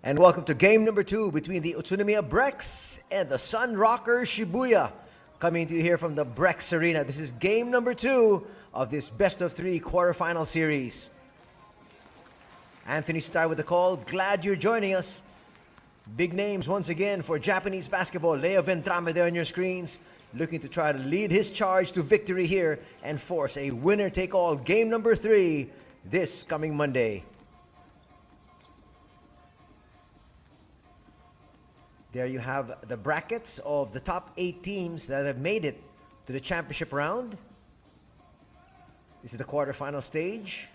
And welcome to game number 2 between the Utsunomiya Brex and the Sunrockers Shibuya. Coming to you here from the Brex Arena. This is game number 2 of this best of 3 quarterfinal series. Anthony Sutai with the call. Glad you're joining us. Big names once again for Japanese basketball. Leo Ventrame there on your screens. Looking to try to lead his charge to victory here and force a winner-take-all game number 3 this coming Monday. There you have the brackets of the top 8 teams that have made it to the championship round. This is the quarterfinal stage.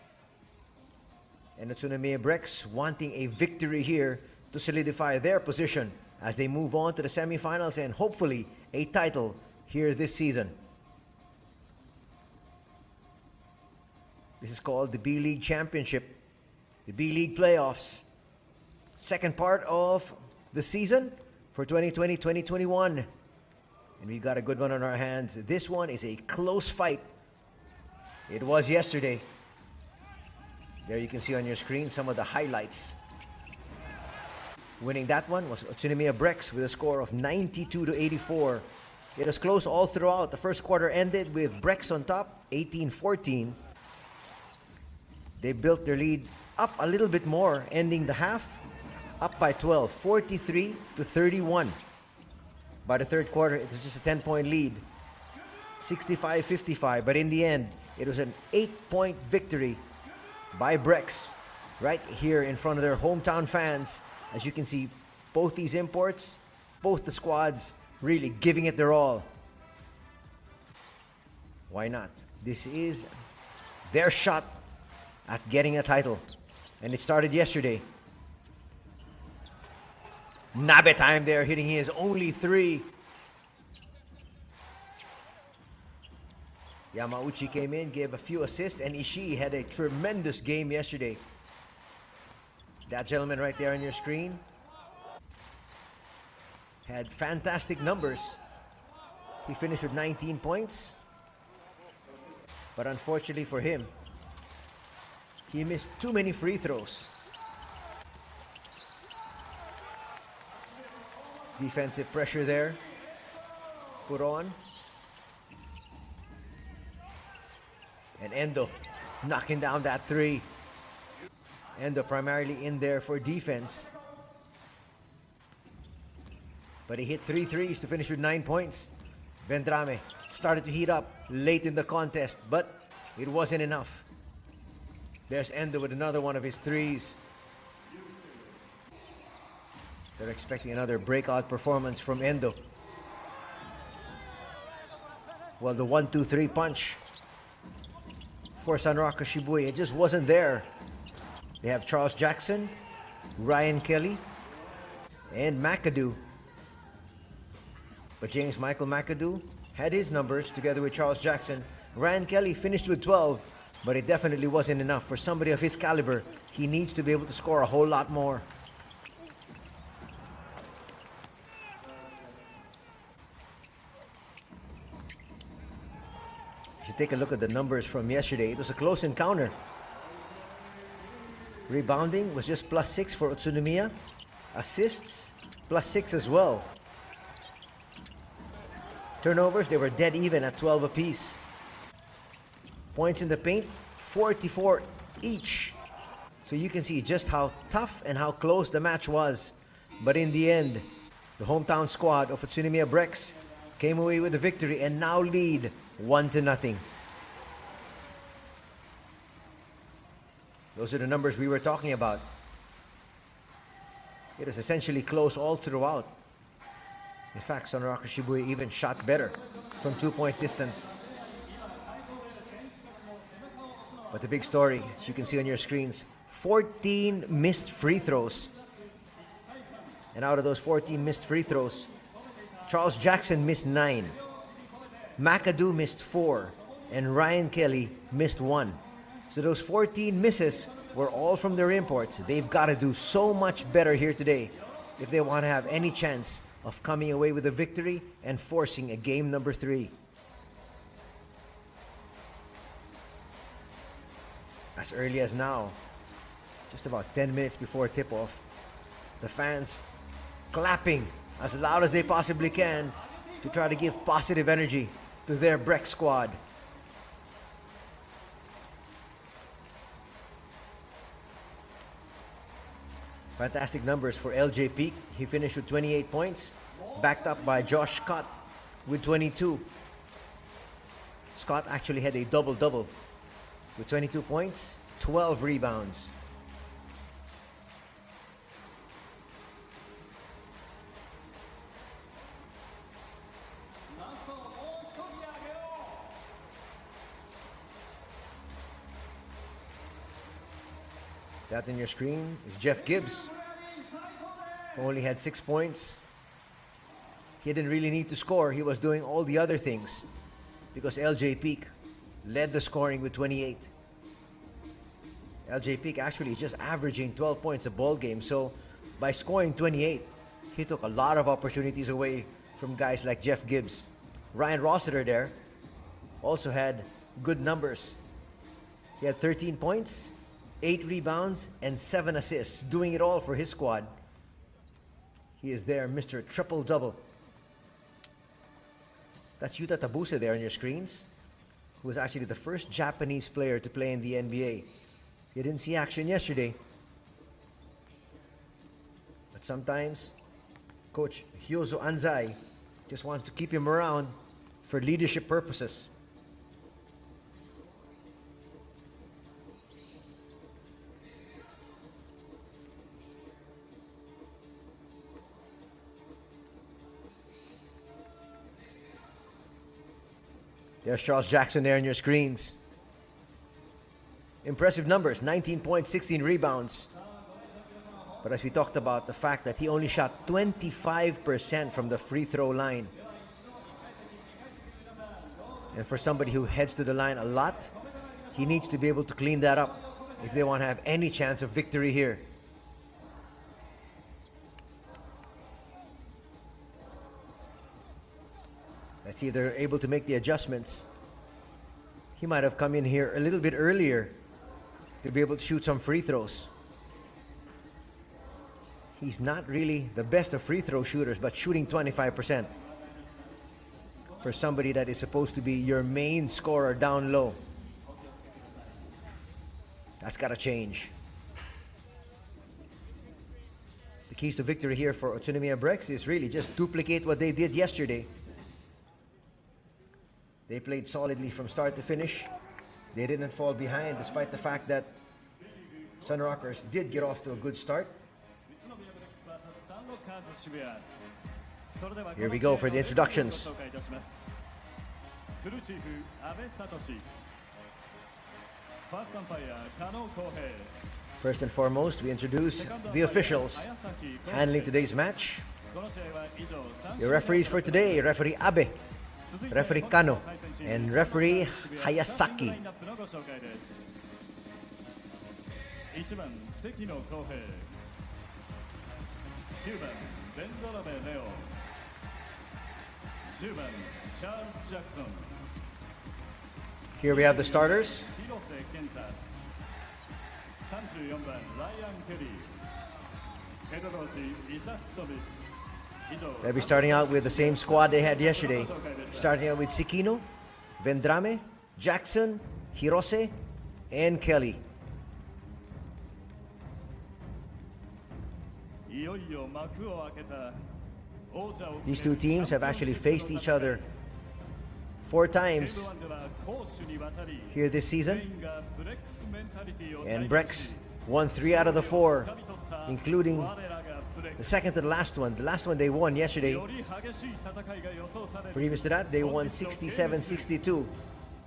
And Utsunomiya Brex wanting a victory here to solidify their position as they move on to the semifinals and hopefully a title here this season. This is called the B.LEAGUE Championship, the B.LEAGUE Playoffs. Second part of the season for 2020-2021. And we've got a good one on our hands. This one is a close fight. It was yesterday. There you can see on your screen some of the highlights. Winning that one was Utsunomiya Brex with a score of 92-84. It was close all throughout. The first quarter ended with Brex on top, 18-14. They built their lead up a little bit more, ending the half up by 12, 43-31. By the third quarter, it was just a 10-point lead, 65-55. But in the end, it was an 8-point victory by Brex right here in front of their hometown fans. As you can see, both these imports, both the squads really giving it their all. Why not? This is their shot at getting a title. And it started yesterday. Nabe time there, hitting his only 3. Yamauchi came in, gave a few assists, and Ishii had a tremendous game yesterday. That gentleman right there on your screen had fantastic numbers. He finished with 19 points. But unfortunately for him, he missed too many free throws. Defensive pressure there. Put on. And Endo knocking down that 3. Endo primarily in there for defense. But he hit 3 threes to finish with 9 points. Ventrame started to heat up late in the contest, but it wasn't enough. There's Endo with another one of his 3s. They're expecting another breakout performance from Endo. Well, the 1-2-3 punch for Sunrockers Shibuya, it just wasn't there. They have Charles Jackson, Ryan Kelly, and McAdoo. But James Michael McAdoo had his numbers together with Charles Jackson. Ryan Kelly finished with 12, but it definitely wasn't enough. For somebody of his caliber, he needs to be able to score a whole lot more. If you take a look at the numbers from yesterday, it was a close encounter. Rebounding was just +6 for Utsunomiya. Assists, +6 as well. Turnovers, they were dead even at 12 apiece. Points in the paint, 44 each. So you can see just how tough and how close the match was. But in the end, the hometown squad of Utsunomiya Brex came away with the victory and now lead 1-0. Those are the numbers we were talking about. It is essentially close all throughout. In fact, Sunrockers Shibuya even shot better from 2-point distance. But the big story, as you can see on your screens, 14 missed free throws. And out of those 14 missed free throws, Charles Jackson missed 9. McAdoo missed 4. And Ryan Kelly missed 1. So those 14 misses were all from their imports. They've got to do so much better here today if they want to have any chance of coming away with a victory and forcing a game number 3. As early as now, just about 10 minutes before tip-off, The fans clapping as loud as they possibly can to try to give positive energy to their Brex squad. Fantastic numbers for LJ Peak. He finished with 28 points, backed up by Josh Scott with 22. Scott actually had a double-double with 22 points, 12 rebounds. That on your screen is Jeff Gibbs, who only had 6 points. He didn't really need to score. He was doing all the other things because LJ Peak led the scoring with 28. LJ Peak actually is just averaging 12 points a ball game. So by scoring 28, he took a lot of opportunities away from guys like Jeff Gibbs. Ryan Rossiter there also had good numbers. He had 13 points, 8 rebounds, and 7 assists, doing it all for his squad. He is there, Mr. Triple-Double. That's Yuta Tabuse there on your screens, who was actually the first Japanese player to play in the NBA. He didn't see action yesterday. But sometimes, Coach Hyozo Anzai just wants to keep him around for leadership purposes. There's Charles Jackson there on your screens. Impressive numbers, 19 points, 16 rebounds. But as we talked about, the fact that he only shot 25% from the free throw line. And for somebody who heads to the line a lot, he needs to be able to clean that up if they want to have any chance of victory here. Let's see if they're able to make the adjustments. He might have come in here a little bit earlier to be able to shoot some free throws. He's not really the best of free throw shooters, but shooting 25% for somebody that is supposed to be your main scorer down low, that's got to change. The keys to victory here for Utsunomiya Brex is really just duplicate what they did yesterday. They played solidly from start to finish. They didn't fall behind despite the fact that Sunrockers did get off to a good start. Here we go for the introductions. First and foremost, we introduce the officials handling today's match. Your referees for today, Referee Abe, Referee Kano, and Referee Hayasaki. Here we have the starters. They'll be starting out with the same squad they had yesterday. Starting out with Sikino, Vendrame, Jackson, Hirose, and Kelly. These two teams have actually faced each other 4 times here this season, and Brex won 3 out of the 4, including the second to the last one. The last one they won yesterday. Previous to that, they won 67-62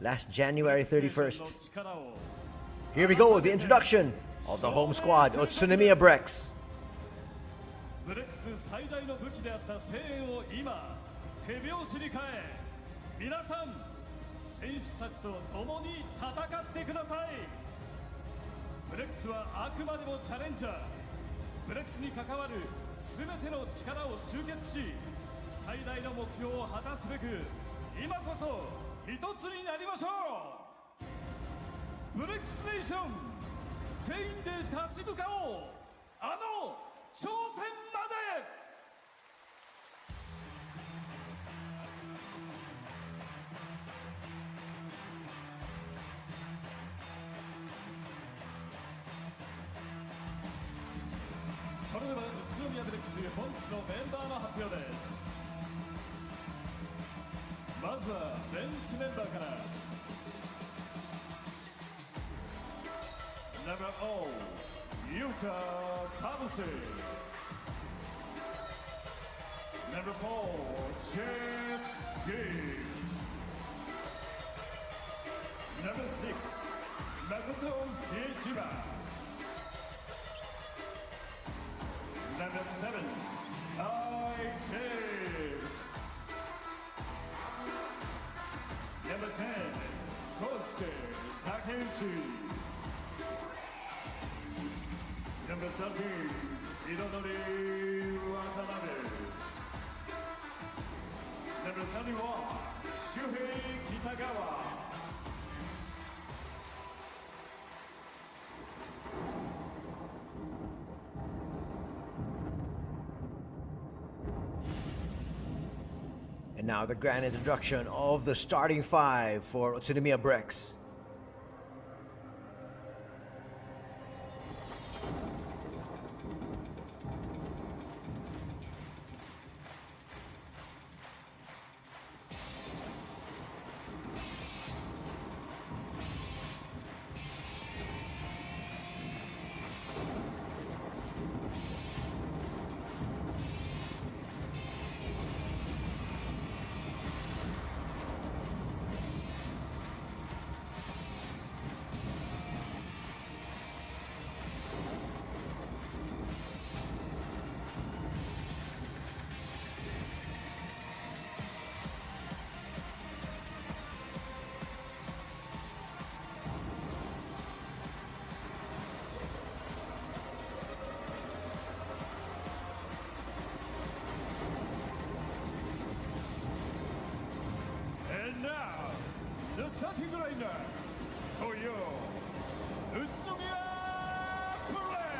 last January 31st. Here we go, the introduction of the home squad, Utsunomiya Brex. ブレックス最大の武器であった声援を今手拍子に変え、皆さん選手たちと共に戦ってください。ブレックスはあくまでもチャレンジャー。ブレックスに関わる全ての力を集結し、最大の目標を果たすべく今こそ一つになりましょう。ブレックスネーション全員で立ち向かおう。あの頂点それでは宇都宮ブレックス本日のメンバーの発表です。まずはベンチメンバーから。Number O, Yuta Tabusu. Number 4, Jeff Gibbs. Number 6, Makoto Hichiba. Number 7, I-Tips. Number 10, Kosuke Takeuchi. Number 13, Hironori Watanabe. Number 71, Shuhei Kitagawa. And now the grand introduction of the starting five for Utsunomiya Brex. The starting lineup for you, Utsunomiya Brex.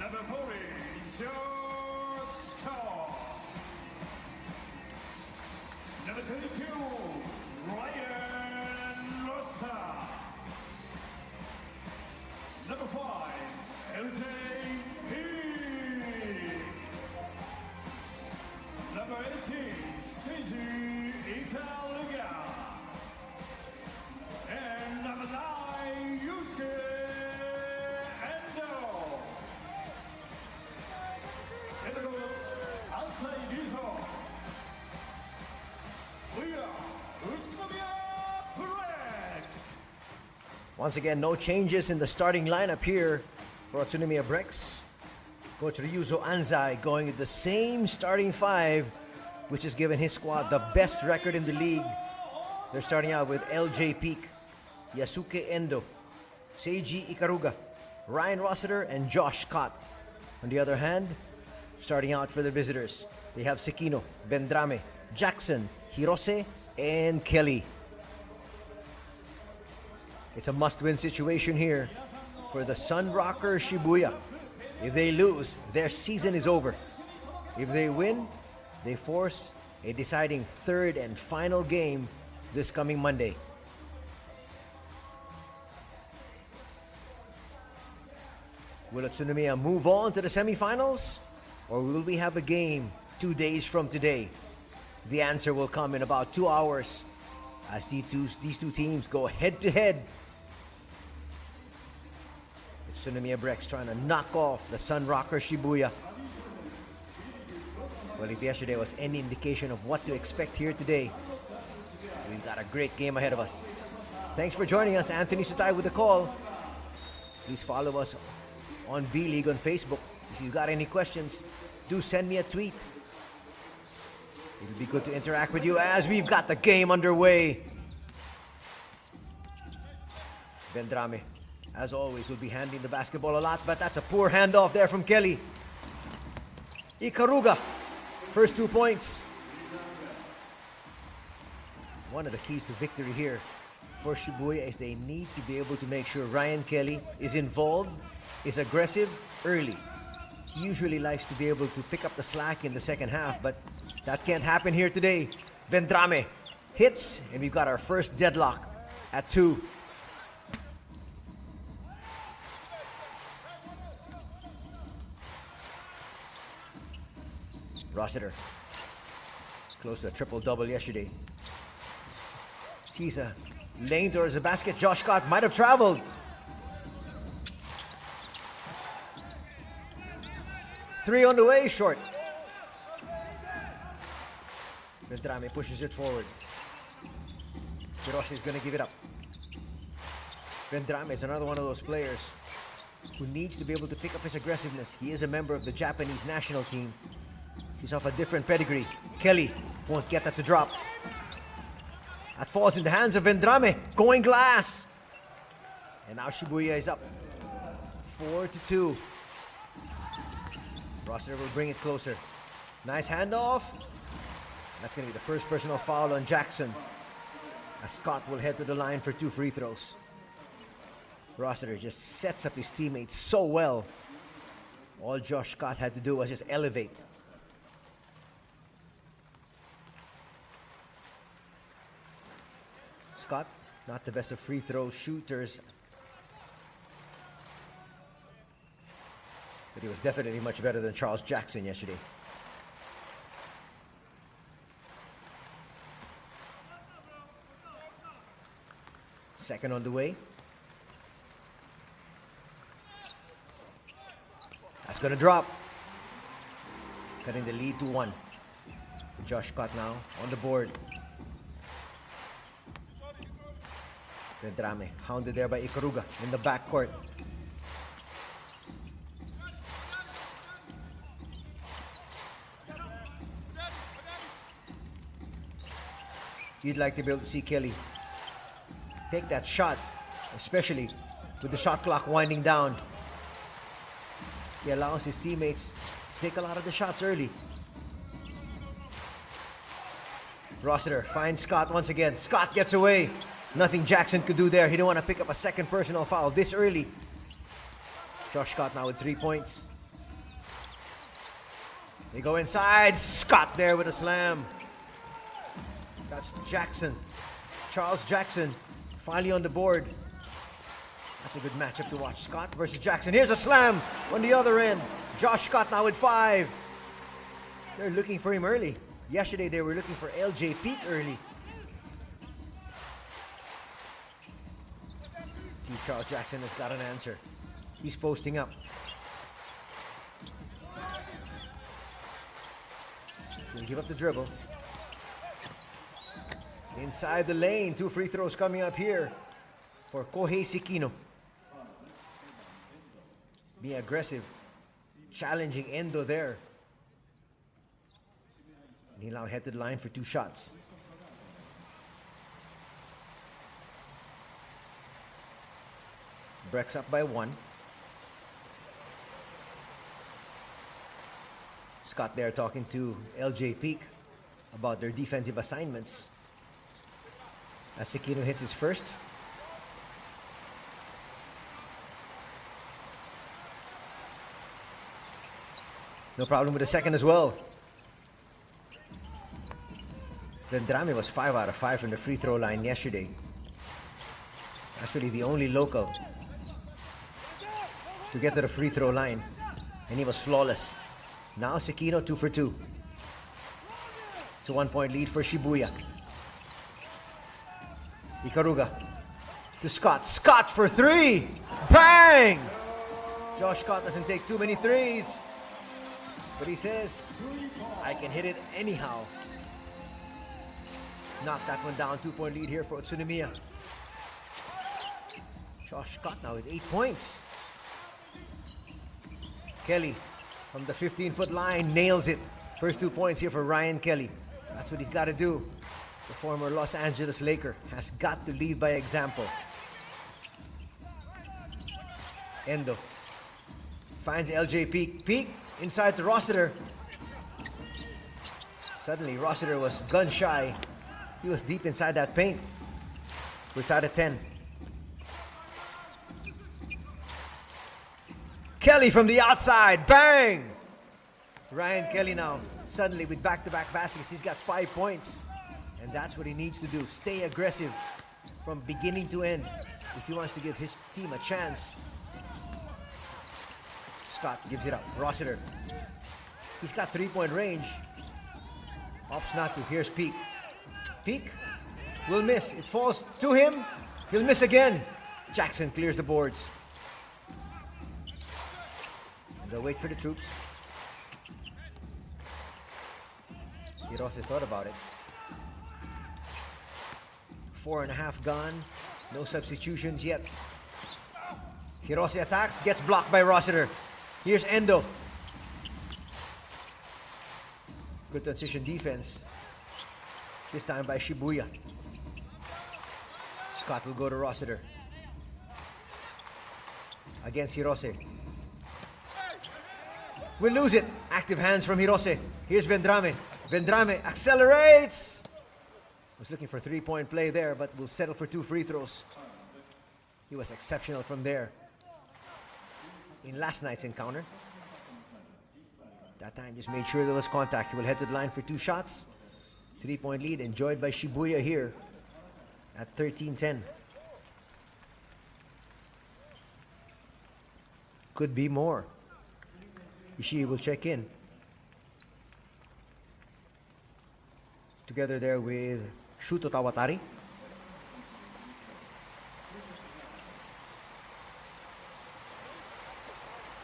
Number 40, Josh Scott. Number 22, Ryan Rosta. Number 5, LJ Number 18, Seiji Ikaruga. And number 9, Yusuke Endo. And the coach, outside Rizzo. We are Utsunomiya Brex. Once again, no changes in the starting lineup here for Utsunomiya Brex. Coach Ryuzo Anzai going with the same starting five, which has given his squad the best record in the league. They're starting out with LJ Peak, Yasuke Endo, Seiji Ikaruga, Ryan Rossiter, and Josh Scott. On the other hand, starting out for the visitors, they have Sekino, Vendrame, Jackson, Hirose, and Kelly. It's a must-win situation here for the Sunrockers Shibuya. If they lose, their season is over. If they win, they force a deciding third and final game this coming Monday. Will Utsunomiya move on to the semifinals? Or will we have a game 2 days from today? The answer will come in about 2 hours as these two teams go head-to-head. Utsunomiya Brex trying to knock off the Sunrockers Shibuya. Well, if yesterday was any indication of what to expect here today, we've got a great game ahead of us. Thanks for joining us. Anthony Sutay with the call. Please follow us on B.LEAGUE on Facebook. If you've got any questions, do send me a tweet. It'll be good to interact with you as we've got the game underway. Vendrame, as always, will be handling the basketball a lot, but that's a poor handoff there from Kelly. Ikaruga, first 2 points. One of the keys to victory here for Shibuya is they need to be able to make sure Ryan Kelly is involved, is aggressive early. He usually likes to be able to pick up the slack in the second half, but that can't happen here today. Vendrame hits, and we've got our first deadlock at 2. Rossiter, close to a triple-double yesterday. Sees a lane towards the basket. Josh Scott might have traveled. 3 on the way, short. Vendrame pushes it forward. Hiroshi is going to give it up. Vendrame is another one of those players who needs to be able to pick up his aggressiveness. He is a member of the Japanese national team. He's off a different pedigree. Kelly won't get that to drop. That falls in the hands of Vendrame. Going glass. And now Shibuya is up. 4-2. Rossiter will bring it closer. Nice handoff. That's going to be the first personal foul on Jackson, as Scott will head to the line for 2 free throws. Rossiter just sets up his teammates so well. All Josh Scott had to do was just elevate. Scott, not the best of free throw shooters, but he was definitely much better than Charles Jackson yesterday. Second on the way. That's going to drop. Cutting the lead to 1. Josh Scott now on the board. Vendrame hounded there by Ikaruga in the backcourt. You'd like to be able to see Kelly take that shot, especially with the shot clock winding down. He allows his teammates to take a lot of the shots early. Rossiter finds Scott once again. Scott gets away. Nothing Jackson could do there. He didn't want to pick up a second personal foul this early. Josh Scott now with 3 points. They go inside. Scott there with a slam. That's Jackson. Charles Jackson finally on the board. That's a good matchup to watch. Scott versus Jackson. Here's a slam on the other end. Josh Scott now with 5. They're looking for him early. Yesterday they were looking for LJ Peak early. See, Charles Jackson has got an answer. He's posting up. He'll give up the dribble. Inside the lane, 2 free throws coming up here for Kohei Sekino. Being aggressive, challenging Endo there. And he'll now head to the line for 2 shots. Brex up by 1. Scott there talking to LJ Peak about their defensive assignments. As Sekino hits his first. No problem with the second as well. Vendrame was 5 out of 5 from the free throw line yesterday. Actually the only local to get to the free throw line. And he was flawless. Now Sekino 2 for 2. It's a 1-point lead for Shibuya. Ikaruga to Scott. Scott for 3. Bang! Josh Scott doesn't take too many threes. But he says, I can hit it anyhow. Knock that one down. 2-point lead here for Utsunomiya. Josh Scott now with 8 points. Kelly from the 15-foot line nails it. First 2 points here for Ryan Kelly. That's what he's got to do. The former Los Angeles Laker has got to lead by example. Endo finds LJ Peak. Peak inside to Rossiter. Suddenly Rossiter was gun shy. He was deep inside that paint. We're tied at 10. Kelly from the outside. Bang! Ryan Kelly now suddenly with back-to-back baskets. He's got 5 points. And that's what he needs to do. Stay aggressive from beginning to end if he wants to give his team a chance. Scott gives it up. Rossiter. He's got 3-point range. Opts not to. Here's Peak. Peak will miss. It falls to him. He'll miss again. Jackson clears the boards. And they'll wait for the troops. Hirose thought about it. 4.5 gone. No substitutions yet. Hirose attacks. Gets blocked by Rossiter. Here's Endo. Good transition defense. This time by Shibuya. Scott will go to Rossiter. Against Hirose. We'll lose it. Active hands from Hirose. Here's Vendrame. Vendrame accelerates. Was looking for 3-point play there, but will settle for 2 free throws. He was exceptional from there in last night's encounter. That time just made sure there was contact. He will head to the line for 2 shots. 3-point lead enjoyed by Shibuya here at 13-10. Could be more. Ishii will check in. Together there with Shuto Tawatari.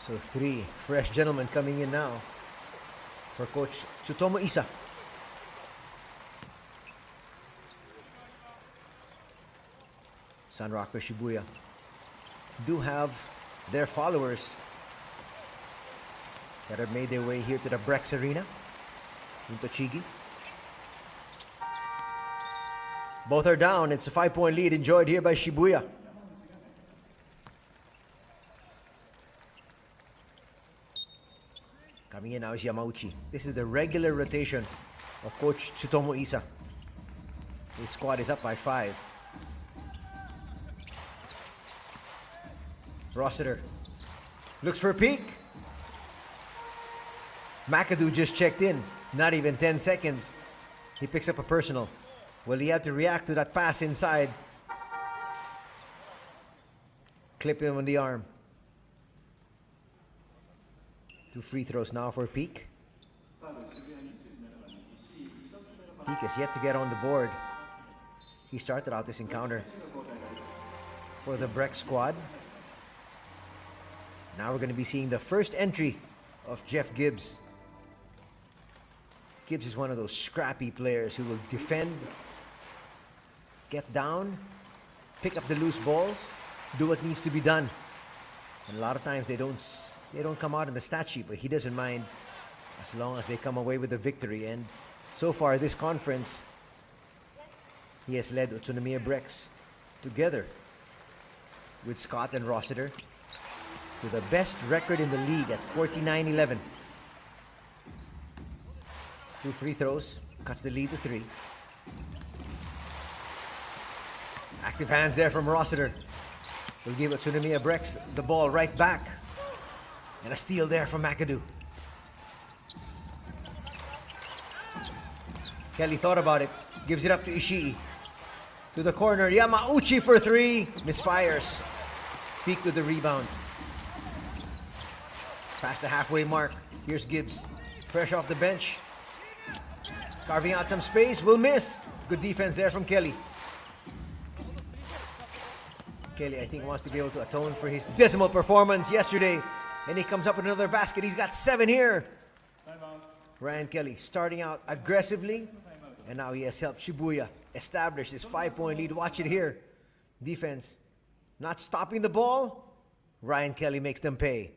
So 3 fresh gentlemen coming in now for Coach Tsutomu Isa. Sunrockers Shibuya do have their followers that have made their way here to the Brex Arena in Tochigi. Both are down. It's a 5-point lead enjoyed here by Shibuya. Coming in now is Yamauchi. This is the regular rotation of Coach Tsutomu Isa. His squad is up by 5. Rossiter looks for a peek. McAdoo just checked in. Not even 10 seconds. He picks up a personal. Well, he had to react to that pass inside. Clip him on the arm. 2 free throws now for Peak. Peak is yet to get on the board. He started out this encounter for the Brex squad. Now we're going to be seeing the first entry of Jeff Gibbs. Gibbs is one of those scrappy players who will defend, get down, pick up the loose balls, do what needs to be done. And a lot of times they don't come out in the stat sheet, but he doesn't mind as long as they come away with the victory. And so far this conference, he has led Utsunomiya Brex together with Scott and Rossiter to the best record in the league at 49-11. 2 free throws, cuts the lead to 3. Active hands there from Rossiter. Will give Utsunomiya Brex the ball right back. And a steal there from McAdoo. Kelly thought about it. Gives it up to Ishii. To the corner. Yamauchi for 3. Misfires. Peak with the rebound. Past the halfway mark. Here's Gibbs. Fresh off the bench. Carving out some space. Will miss. Good defense there from Kelly. Kelly, I think, wants to be able to atone for his dismal performance yesterday. And he comes up with another basket. He's got 7 here. Ryan Kelly starting out aggressively. And now he has helped Shibuya establish his 5-point lead. Watch it here. Defense not stopping the ball. Ryan Kelly makes them pay.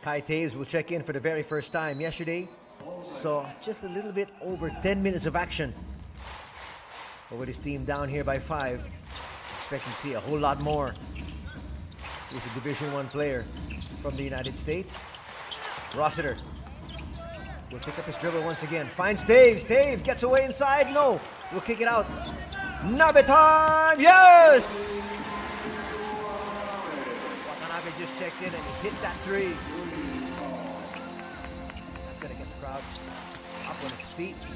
Kai Taves will check in for the very first time. Yesterday, saw just a little bit over 10 minutes of action. But with his team down here by 5, expecting to see a whole lot more. He's a Division I player from the United States. Rossiter will pick up his dribble once again. Finds Taves. Taves gets away inside. No. We'll kick it out. Nabe time. Yes! Watanabe just checked in and he hits that 3. That's going to get the crowd up on its feet. Not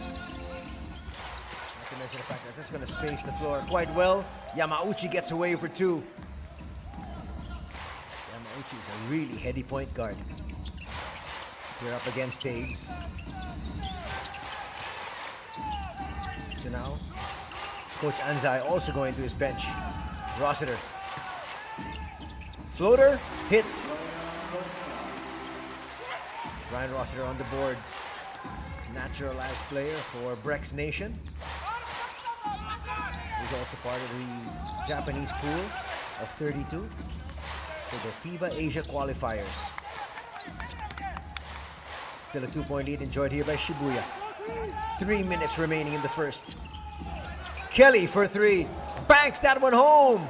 to mention the fact that that's going to space the floor quite well. Yamauchi gets away for 2. Yamauchi is a really heady point guard. Here up against Taves. So now, Coach Anzai also going to his bench. Rossiter. Floater, hits. Ryan Rossiter on the board. Naturalized player for Brex Nation. He's also part of the Japanese pool of 32 for the FIBA Asia qualifiers. Still a 2-point lead enjoyed here by Shibuya. 3 minutes remaining in the first. Kelly for 3. Banks that one home.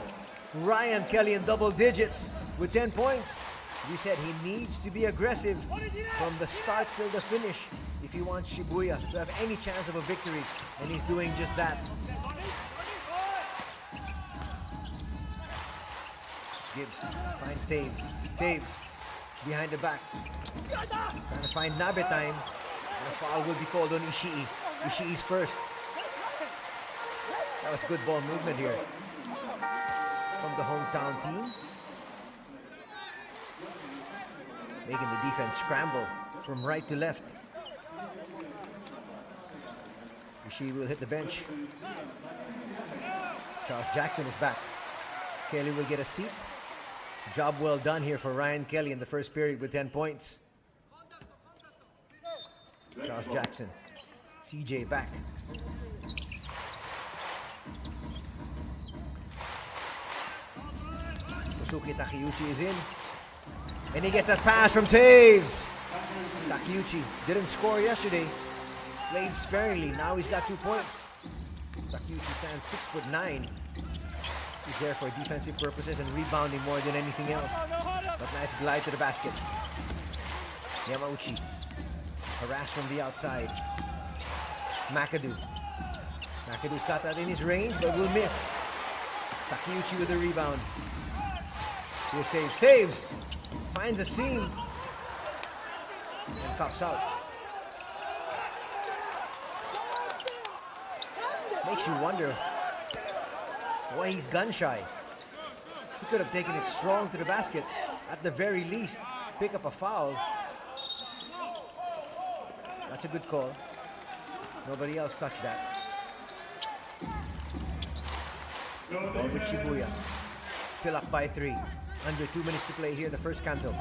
Ryan Kelly in double digits with 10 points. We said he needs to be aggressive from the start till the finish if he wants Shibuya to have any chance of a victory. And he's doing just that. Gibbs finds Taves. Taves behind the back. Trying to find Nabe time. And a foul will be called on Ishii. Ishii's first. That was good ball movement here from the hometown team. Making the defense scramble from right to left. Ishii will hit the bench. Charles Jackson is back. Kelly will get a seat. Job well done here for Ryan Kelly in the first period with 10 points. Charles Jackson. CJ back. Kosuke Takeuchi is in. And he gets that pass from Taves. Takeuchi didn't score yesterday. Played sparingly. Now he's got 2 points. Takeuchi stands 6'9". He's there for defensive purposes and rebounding more than anything else. But nice glide to the basket. Yamauchi harassed from the outside. McAdoo. McAdoo's got that in his range, but will miss. Takeuchi with the rebound. Here's Taves. Taves finds a seam and cups out. Makes you wonder why he's gun shy. He could have taken it strong to the basket. At the very least, pick up a foul. That's a good call. Nobody else touched that. Ball with Shibuya. Still up by 3. Under 2 minutes to play here in the first canto.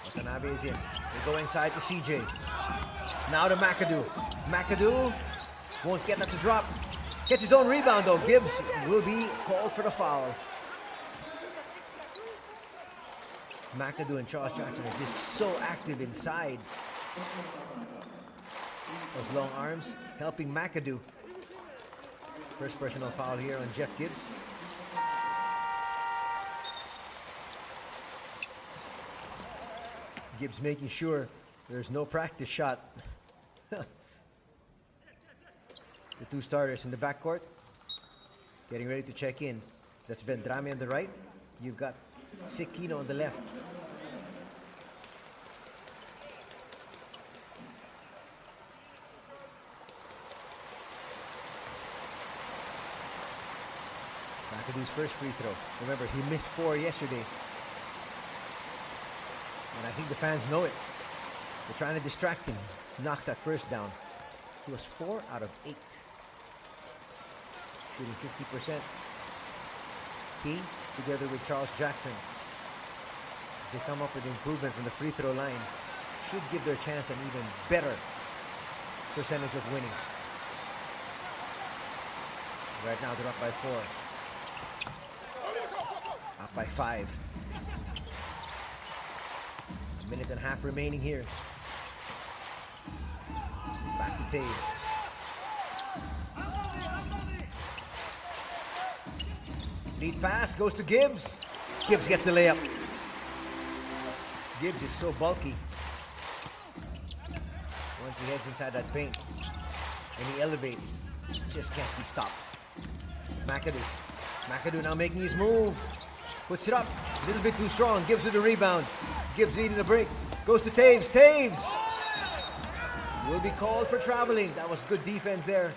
Watanabe is in. They go inside to CJ. Now to McAdoo. McAdoo won't get that to drop. Gets his own rebound though. Gibbs will be called for the foul. McAdoo and Charles Jackson are just so active inside. Those long arms helping McAdoo. First personal foul here on Jeff Gibbs. Gibbs making sure there's no practice shot. The 2 starters in the backcourt getting ready to check in. That's Vendrame on the right. You've got Sekino on the left. McAdoo's first free throw. Remember, he missed 4 yesterday. And I think the fans know it. They're trying to distract him. Knocks that first down. He was 4 out of 8. Shooting 50%. He, together with Charles Jackson, they come up with improvement from the free throw line. Should give their chance an even better percentage of winning. Right now they're up by 4. by 5. A minute and a half remaining here. Back to Taves. Lead pass goes to Gibbs. Gibbs gets the layup. Gibbs is so bulky. Once he heads inside that paint and he elevates, just can't be stopped. McAdoo. McAdoo now making his move. Puts it up. A little bit too strong. Gibbs with the rebound. Gibbs needing a break. Goes to Taves. Taves will be called for traveling. That was good defense there.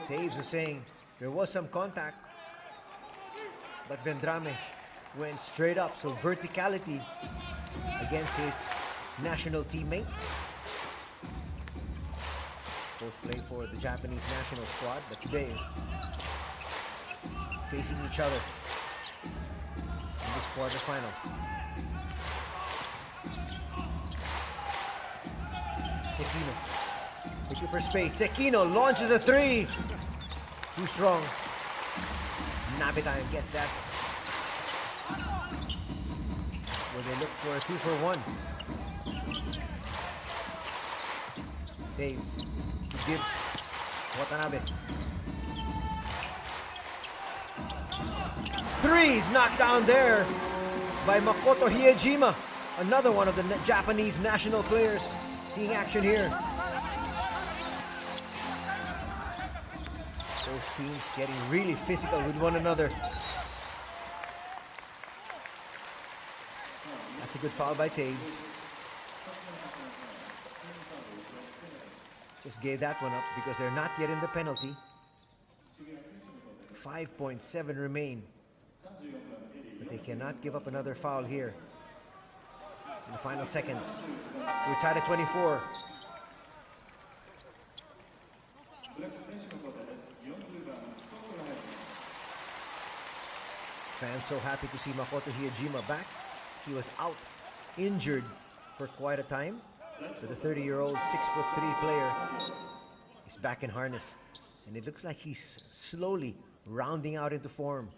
Taves was saying there was some contact, but Vendrame went straight up. So verticality against his national teammate. Both play for the Japanese national squad, but today facing each other in this quarterfinal. Sekino looking for space. Sekino launches a 3. Too strong. Nabitime gets that. Will they look for a 2 for 1? Taves. Gibbs. Watanabe. 3's knocked down there by Makoto Hiejima. Another one of the Japanese national players seeing action here. Both teams getting really physical with one another. That's a good foul by Taves. Just gave that one up because they're not yet in the penalty. 5.7 remain. But they cannot give up another foul here in the final seconds. We're tied at 24. Fans so happy to see Makoto Hiejima back. He was out injured for quite a time. But the 30-year-old 6'3" player is back in harness. And it looks like he's slowly rounding out into form.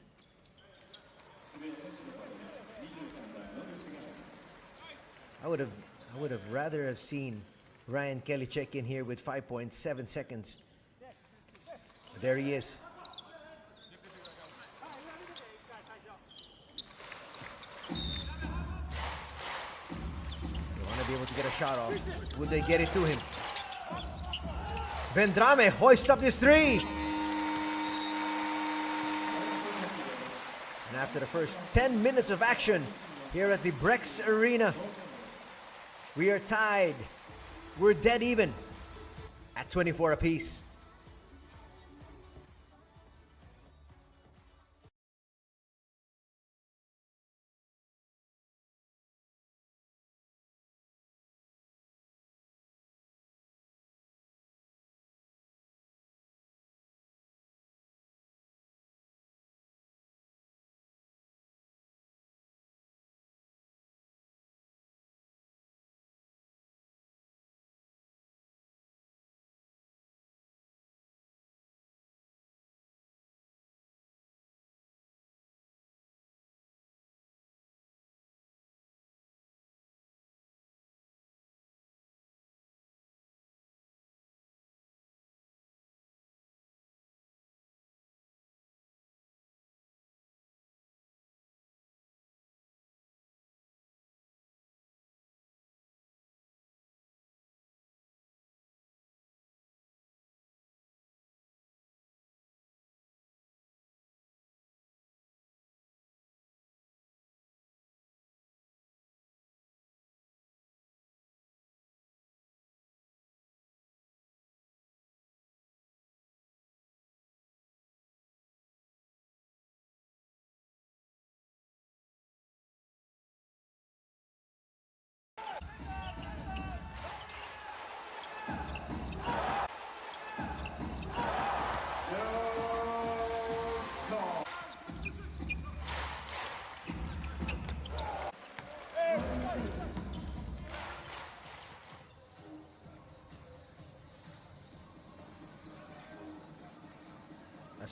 I would have rather have seen Ryan Kelly check in here with 5.7 seconds. But there he is. They want to be able to get a shot off. Will they get it to him? Vendrame hoists up this 3. And after the first 10 minutes of action here at the Brex Arena, we are tied. We're dead even at 24 apiece.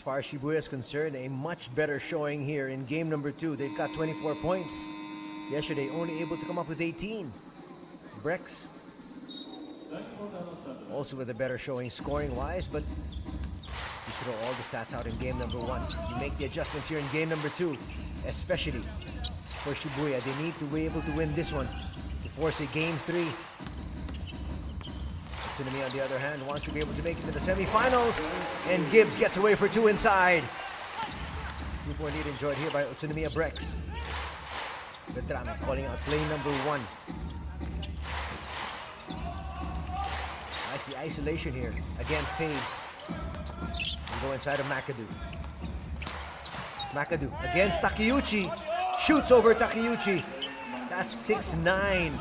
far as Shibuya is concerned, a much better showing here in game number 2. They've got 24 points. Yesterday, only able to come up with 18. Brex also with a better showing scoring-wise, but you throw all the stats out in game number 1. You make the adjustments here in game number 2, especially for Shibuya. They need to be able to win this one to force a game 3. Utsunomiya, on the other hand, wants to be able to make it to the semifinals, and Gibbs gets away for 2 inside. 2-point lead enjoyed here by Utsunomiya Brex. Vedrame calling out play number 1. Likes the isolation here against Taves. And go inside of McAdoo. McAdoo against Takeuchi. Shoots over Takeuchi. That's 6-9.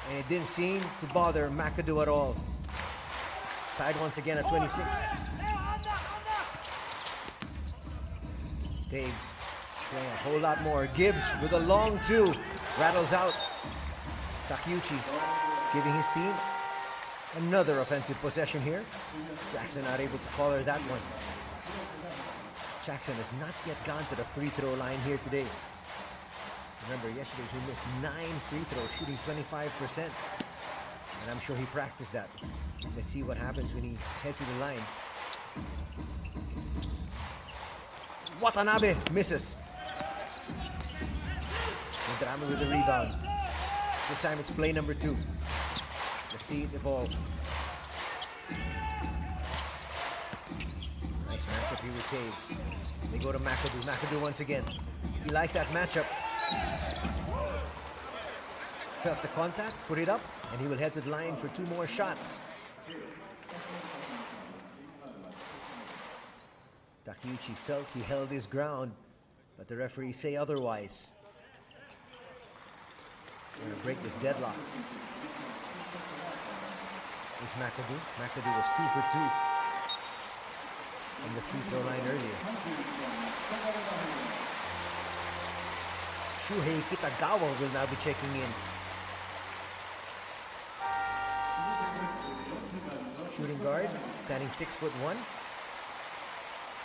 And it didn't seem to bother McAdoo at all. Tied once again at 26. Taves playing a whole lot more. Gibbs with a long 2. Rattles out. Takeuchi giving his team another offensive possession here. Jackson not able to collar that one. Jackson has not yet gone to the free throw line here today. Remember, yesterday he missed 9 free throws, shooting 25%. And I'm sure he practiced that. Let's see what happens when he heads to the line. Watanabe misses. Vedrame with the rebound. This time it's play number 2. Let's see it evolve. Nice matchup here with Taves. They go to McAdoo. McAdoo once again. He likes that matchup. Felt the contact, put it up, and he will head to the line for 2 more shots. Takeuchi felt he held his ground, but the referees say otherwise. We're gonna break this deadlock. Is McAdoo. McAdoo was 2 for 2 on the free throw line earlier. Shuhei Kitagawa will now be checking in. Shooting guard, standing 6'1".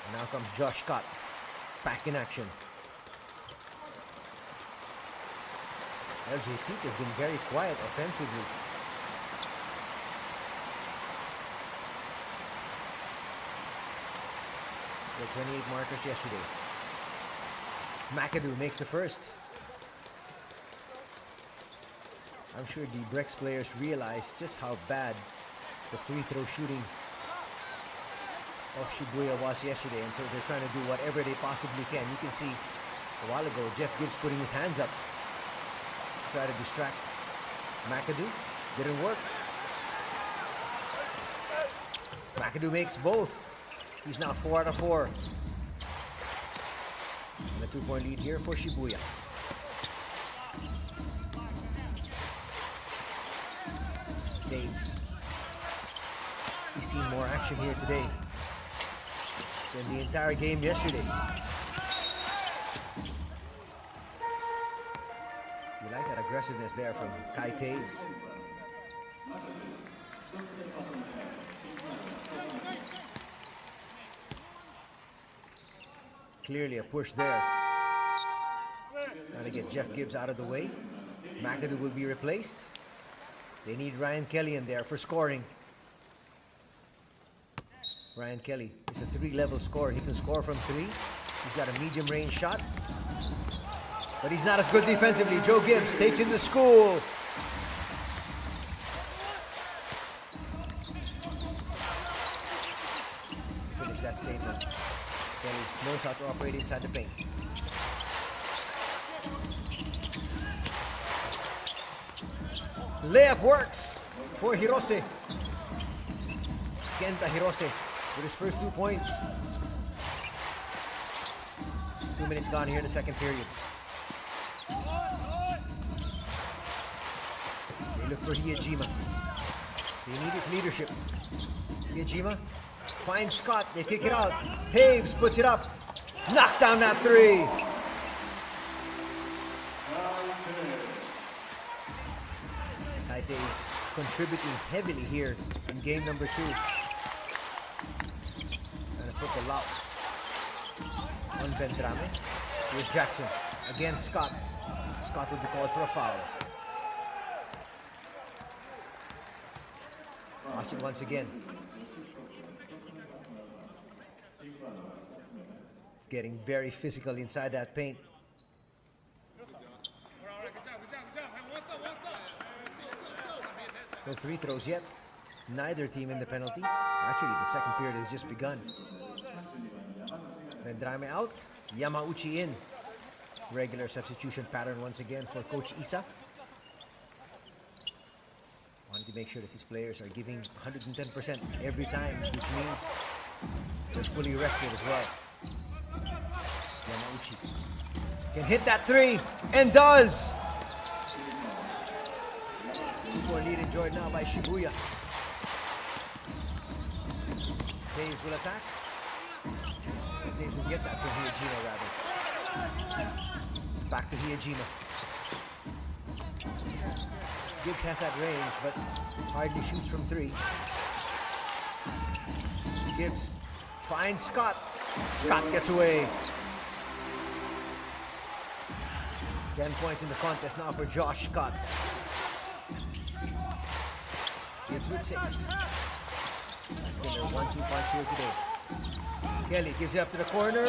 And now comes Josh Scott, back in action. LJ Pete has been very quiet offensively. The 28 markers yesterday. McAdoo makes the first. I'm sure the Brex players realize just how bad the free throw shooting of Shibuya was yesterday, and so they're trying to do whatever they possibly can. You can see a while ago Jeff Gibbs putting his hands up to try to distract McAdoo. Didn't work. McAdoo makes both. He's now 4 out of 4. And a 2-point lead here for Shibuya. Taves. He's seen more action here today than the entire game yesterday. You like that aggressiveness there from Kai Taves. Clearly a push there. Trying to get Jeff Gibbs out of the way. McAdoo will be replaced. They need Ryan Kelly in there for scoring. Ryan Kelly is a 3-level scorer. He can score from 3. He's got a medium range shot. But he's not as good defensively. Joe Gibbs takes him to school. Finish that statement. Kelly knows how to operate inside the paint. Layup works for Hirose. Kenta Hirose with his first 2 points. 2 minutes gone here in the second period. They look for Hiyajima. They need his leadership. Hiyajima finds Scott. They kick it out. Taves puts it up. Knocks down that 3. Kai Taves contributing heavily here in game number 2. put the lock on Vendrame. Here's Jackson. Again, Scott. Scott will be called for a foul. Watch it once again. It's getting very physical inside that paint. No free throws yet. Neither team in the penalty. Actually, the second period has just begun. Vendrame out. Yamauchi in. Regular substitution pattern once again for Coach Isa. Wanting to make sure that his players are giving 110% every time, which means they're fully rested as well. Yamauchi can hit that three, and does! 2-point lead enjoyed now by Shibuya. Taves will attack. Taves will get that from Hiyajima, rather. Back to Hiyajima. Gibbs has that range, but hardly shoots from three. Gibbs finds Scott. Scott gets away. 10 points in the contest now for Josh Scott. Gibbs with 6. That's been their 1-2 punch here today. Kelly gives it up to the corner.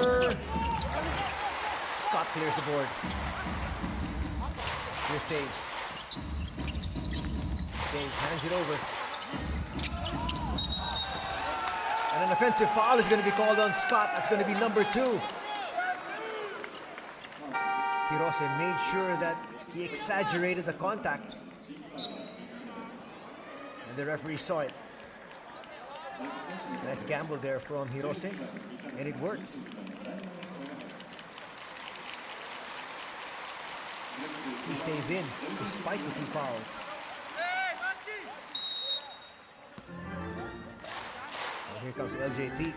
Scott clears the board. Here's Taves. Taves hands it over. And an offensive foul is going to be called on Scott. That's going to be number 2. Hirose made sure that he exaggerated the contact. And the referee saw it. Nice gamble there from Hirose, and it worked. He stays in despite the 2 fouls. And here comes LJ Peak.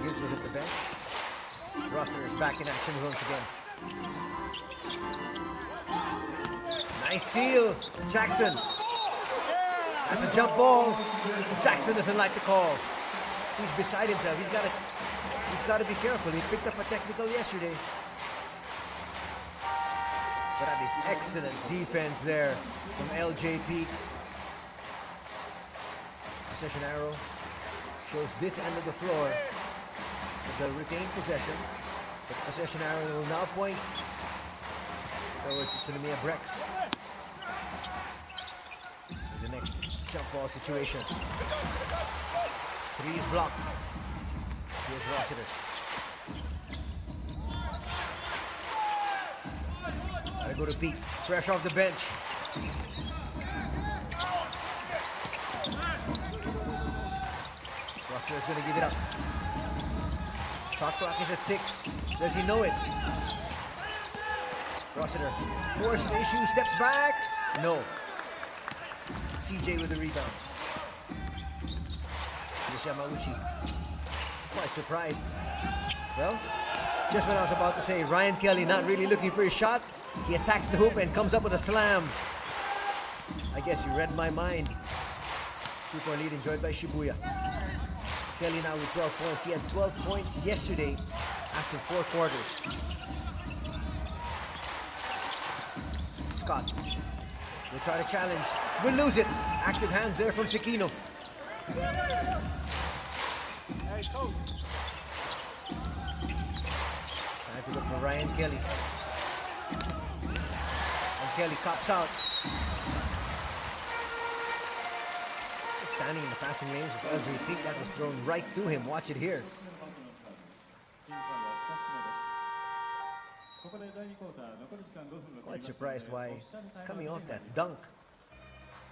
Gibbs will hit the bench. Roster is back in action once again. Nice seal, Jackson. That's a jump ball. Jackson doesn't like the call. He's beside himself. He's got to be careful. He picked up a technical yesterday. But that is excellent defense there from LJ Peak. Possession arrow shows this end of the floor. They'll retain possession. The possession arrow will now point towards Utsunomiya Brex. The next jump ball situation. 3 is blocked. Here's Rossiter. Gotta go to Pete. Fresh off the bench. Rossiter's gonna give it up. Shot clock is at 6. Does he know it? Rossiter forced the issue, steps back. No. CJ with the rebound. Here's Yamauchi. Quite surprised. Well, just when I was about to say Ryan Kelly not really looking for his shot, he attacks the hoop and comes up with a slam. I guess you read my mind. 2-point lead enjoyed by Shibuya. Kelly now with 12 points. He had 12 points yesterday after 4 quarters. Scott will try to challenge. Will lose it. Active hands there from Sekino. Time to look for Ryan Kelly. And Kelly cops out. Standing in the passing lanes with LJ Peak. That was thrown right to him. Watch it here. Quite surprised why, coming off that dunk,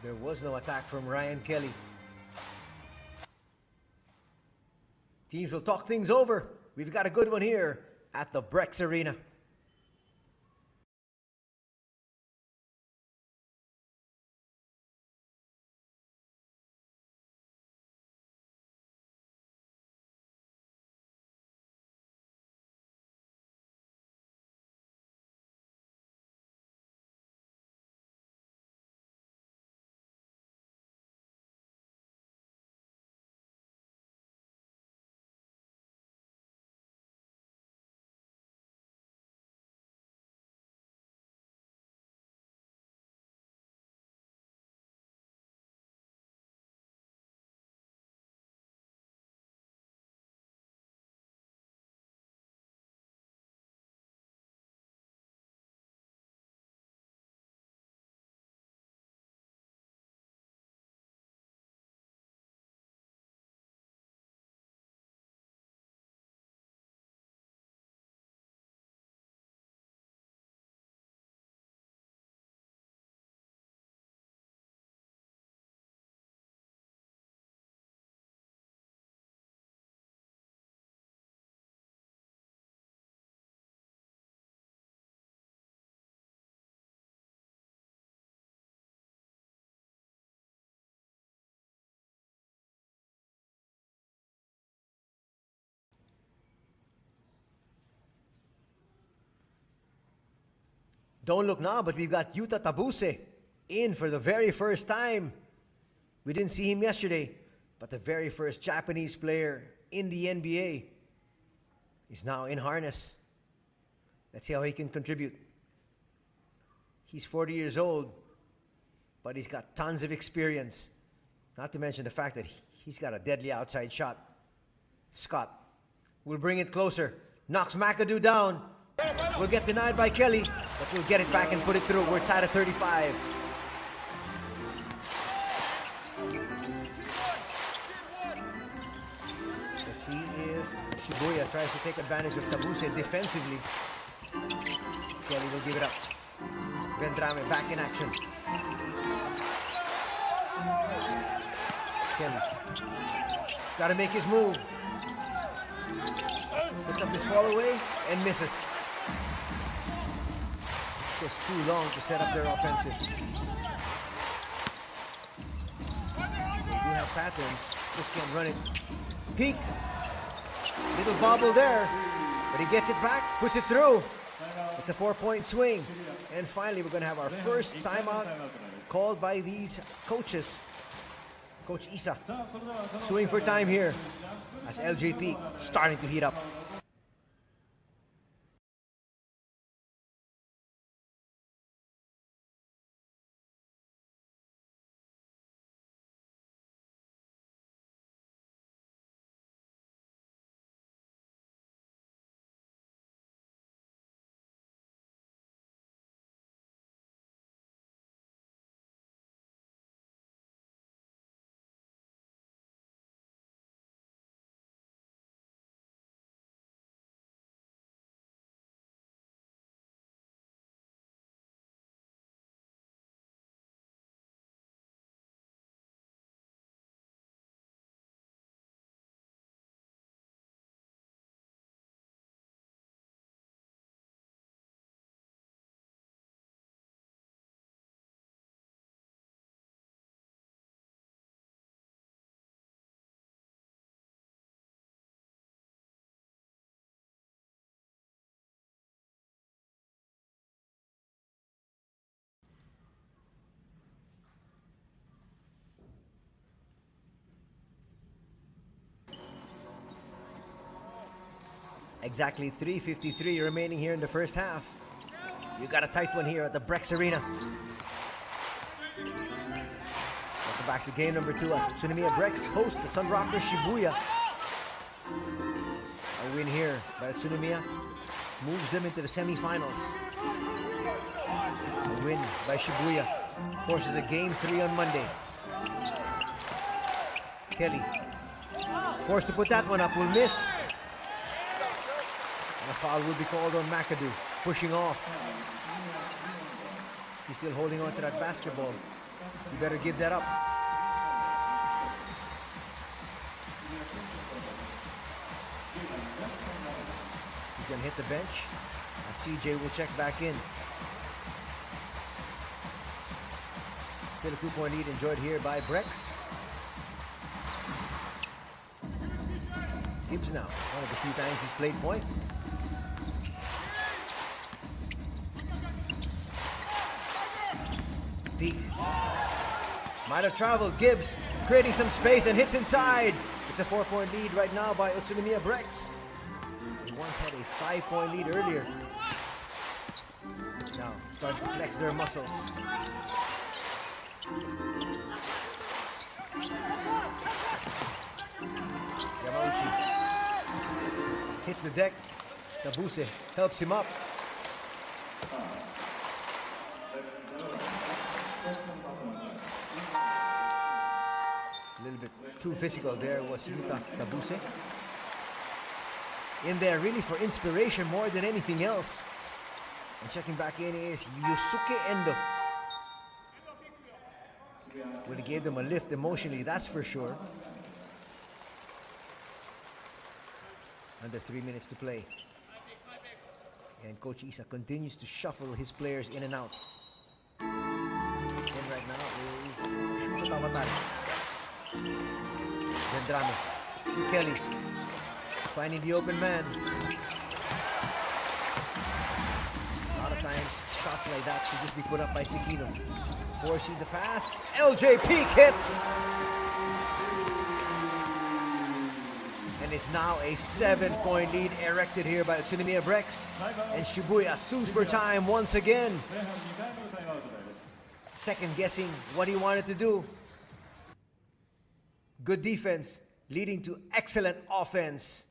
there was no attack from Ryan Kelly. Teams will talk things over. We've got a good one here at the Brex Arena. Don't look now, but we've got Yuta Tabuse in for the very first time. We didn't see him yesterday, but the very first Japanese player in the NBA is now in harness. Let's see how he can contribute. He's 40 years old, but he's got tons of experience. Not to mention the fact that he's got a deadly outside shot. Scott will bring it closer. Knocks McAdoo down. Will get denied by Kelly, but we'll get it back and put it through. We're tied at 35. Let's see if Shibuya tries to take advantage of Tabuse defensively. Kelly will give it up. Vendrame back in action. Kelly. Gotta make his move. Puts up his fall away and misses. Just too long to set up their offensive. They do have patterns, just can't run it. Peek. Little bobble there, but he gets it back, puts it through. It's a 4-point swing. And finally, we're going to have our first timeout called by these coaches. Coach Isa swing for time here as LJP starting to heat up. Exactly 3:53 remaining here in the first half. You got a tight one here at the Brex Arena. Welcome back to game number 2 as Utsunomiya Brex host the Sunrockers Shibuya. A win here by Utsunomiya moves them into the semifinals. A win by Shibuya forces a game 3 on Monday. Kelly forced to put that one up, will miss. And a foul will be called on McAdoo, pushing off. He's still holding on to that basketball. You better give that up. He's gonna hit the bench. CJ will check back in. Still a 2-point lead enjoyed here by Brex. Gibbs now, one of the few times he's played point. Peak. Might have traveled. Gibbs creating some space and hits inside. It's a 4-point lead right now by Utsunomiya Brex. They once had a 5-point lead earlier. Now starting to flex their muscles. Yamauchi hits the deck. Tabuse helps him up. A little bit too physical there was Yuta Tabuse. In there really for inspiration more than anything else. And checking back in is Yusuke Endo. Well, he gave them a lift emotionally, that's for sure. Under 3 minutes to play. And Coach Isa continues to shuffle his players in and out. And right now is Shuto Tamatari. Vendrame to Kelly. Finding the open man. A lot of times shots like that should just be put up by Sekino. Forcing the pass. LJ Peak hits! And it's now a 7-point lead erected here by Utsunomiya Brex. And Shibuya sues for time once again. Second guessing what he wanted to do. Good defense leading to excellent offense.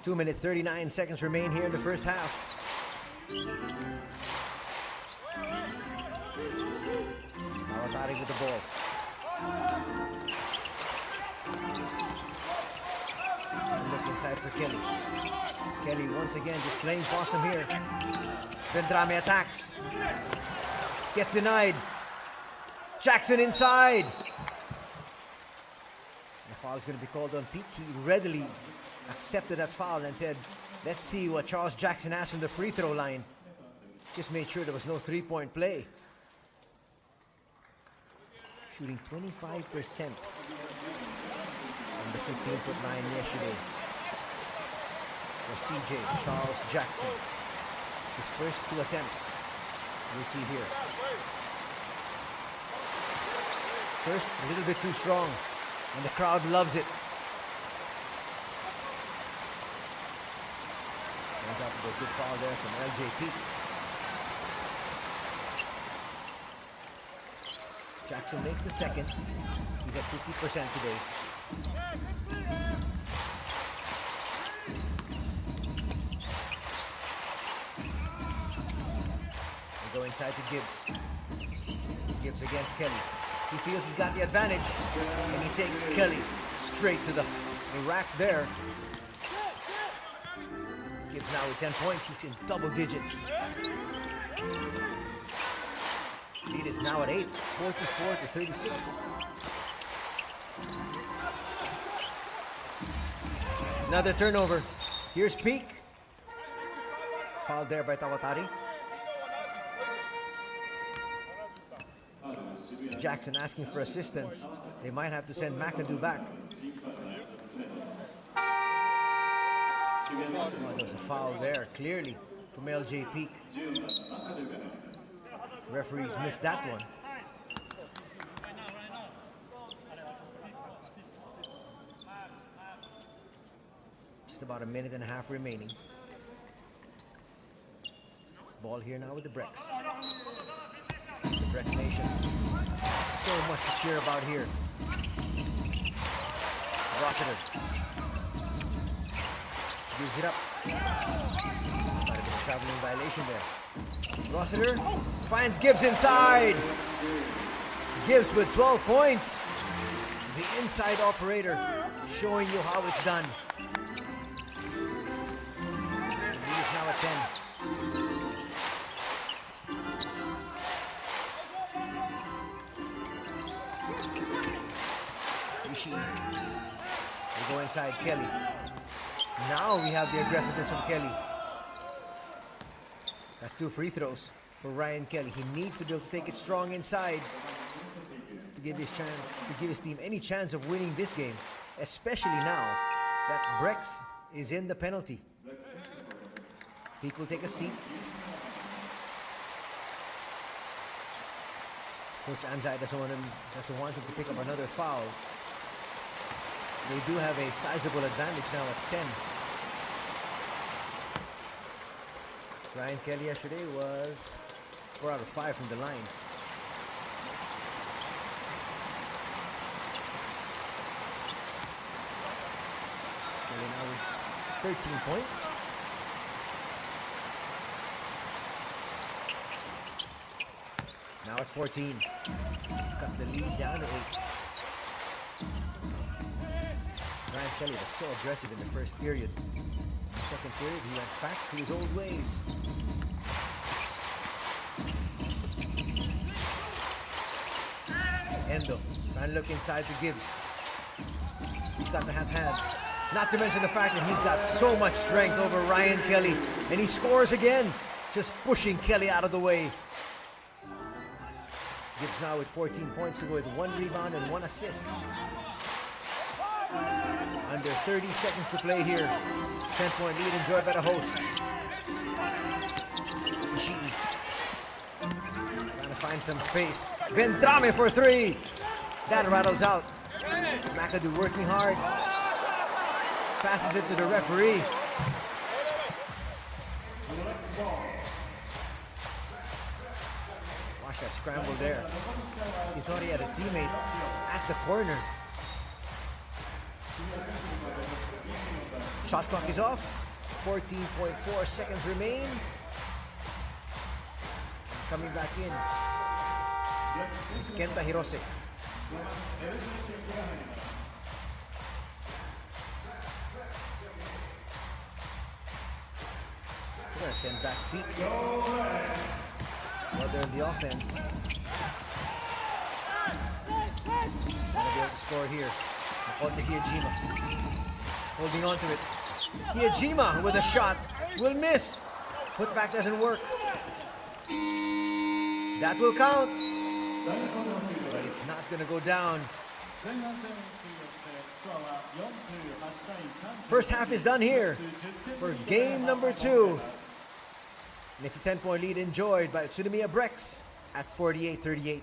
Two minutes, 39 seconds remain here in the first half. Kawatari with the ball. And look inside for Kelly. Kelly once again just playing possum here. Vendrame attacks. Gets denied. Jackson inside. The foul is going to be called on Pete. He readily accepted that foul and said, let's see what Charles Jackson has from the free throw line. Just made sure there was no three-point play. Shooting 25% from the 15'9" yesterday. For CJ, Charles Jackson. His first two attempts. We'll see here. First, a little bit too strong, and the crowd loves it. Ends up with a good foul there from LJP. Jackson makes the second. He's at 50% today. They go inside to Gibbs. Gibbs against Kelly. He feels he's got the advantage, and he takes Kelly straight to the rack there. Gibbs now with 10 points. He's in double digits. Lead is now at 8, 44 to 36. Another turnover. Here's Peak. Foul there by Kawatari. Jackson asking for assistance. They might have to send McAdoo back. Oh, there's a foul there, clearly, from LJ Peak. Referees missed that one. Just about a minute and a half remaining. Ball here now with the Brex. The Brex Nation. So much to cheer about here. Rossiter. Gives it up. Might have been a traveling violation there. Rossiter finds Gibbs inside. Gibbs with 12 points. The inside operator showing you how it's done. He is now at 10. Ishii. They go inside Kelly. Now we have the aggressiveness from Kelly. That's 2 free throws for Ryan Kelly. He needs to be able to take it strong inside to give his team any chance of winning this game, especially now that Brex is in the penalty. Peak will take a seat. Coach Anzai doesn't want him to pick up another foul. They do have a sizable advantage now at 10. Ryan Kelly yesterday was 4 out of 5 from the line. Kelly now with 13 points. Now at 14. Cuts the lead down to 8. Ryan Kelly was so aggressive in the first period. In the second period, he went back to his old ways. Endo trying to look inside to Gibbs. He's got the hand. Not to mention the fact that he's got so much strength over Ryan Kelly. And he scores again, just pushing Kelly out of the way. Gibbs now with 14 points to go with 1 rebound and 1 assist. Under 30 seconds to play here. 10-point lead enjoyed by the hosts. Ishii trying to find some space. Ventrame for 3. That rattles out. McAdoo working hard. Passes it to the referee. Watch that scramble there. He thought he had a teammate at the corner. Shot clock is off. 14.4 seconds remain. Coming back in is Kenta Hirose. We're going to send back Peak. Well, they're in the offense. Gonna be able to score here. Makoto Hiyajima. Holding on to it. Hiyajima with a shot. Will miss. Putback doesn't work. That will count. But it's not going to go down. First half is done here for game number 2. And it's a 10-point lead enjoyed by Utsunomiya Brex at 48-38.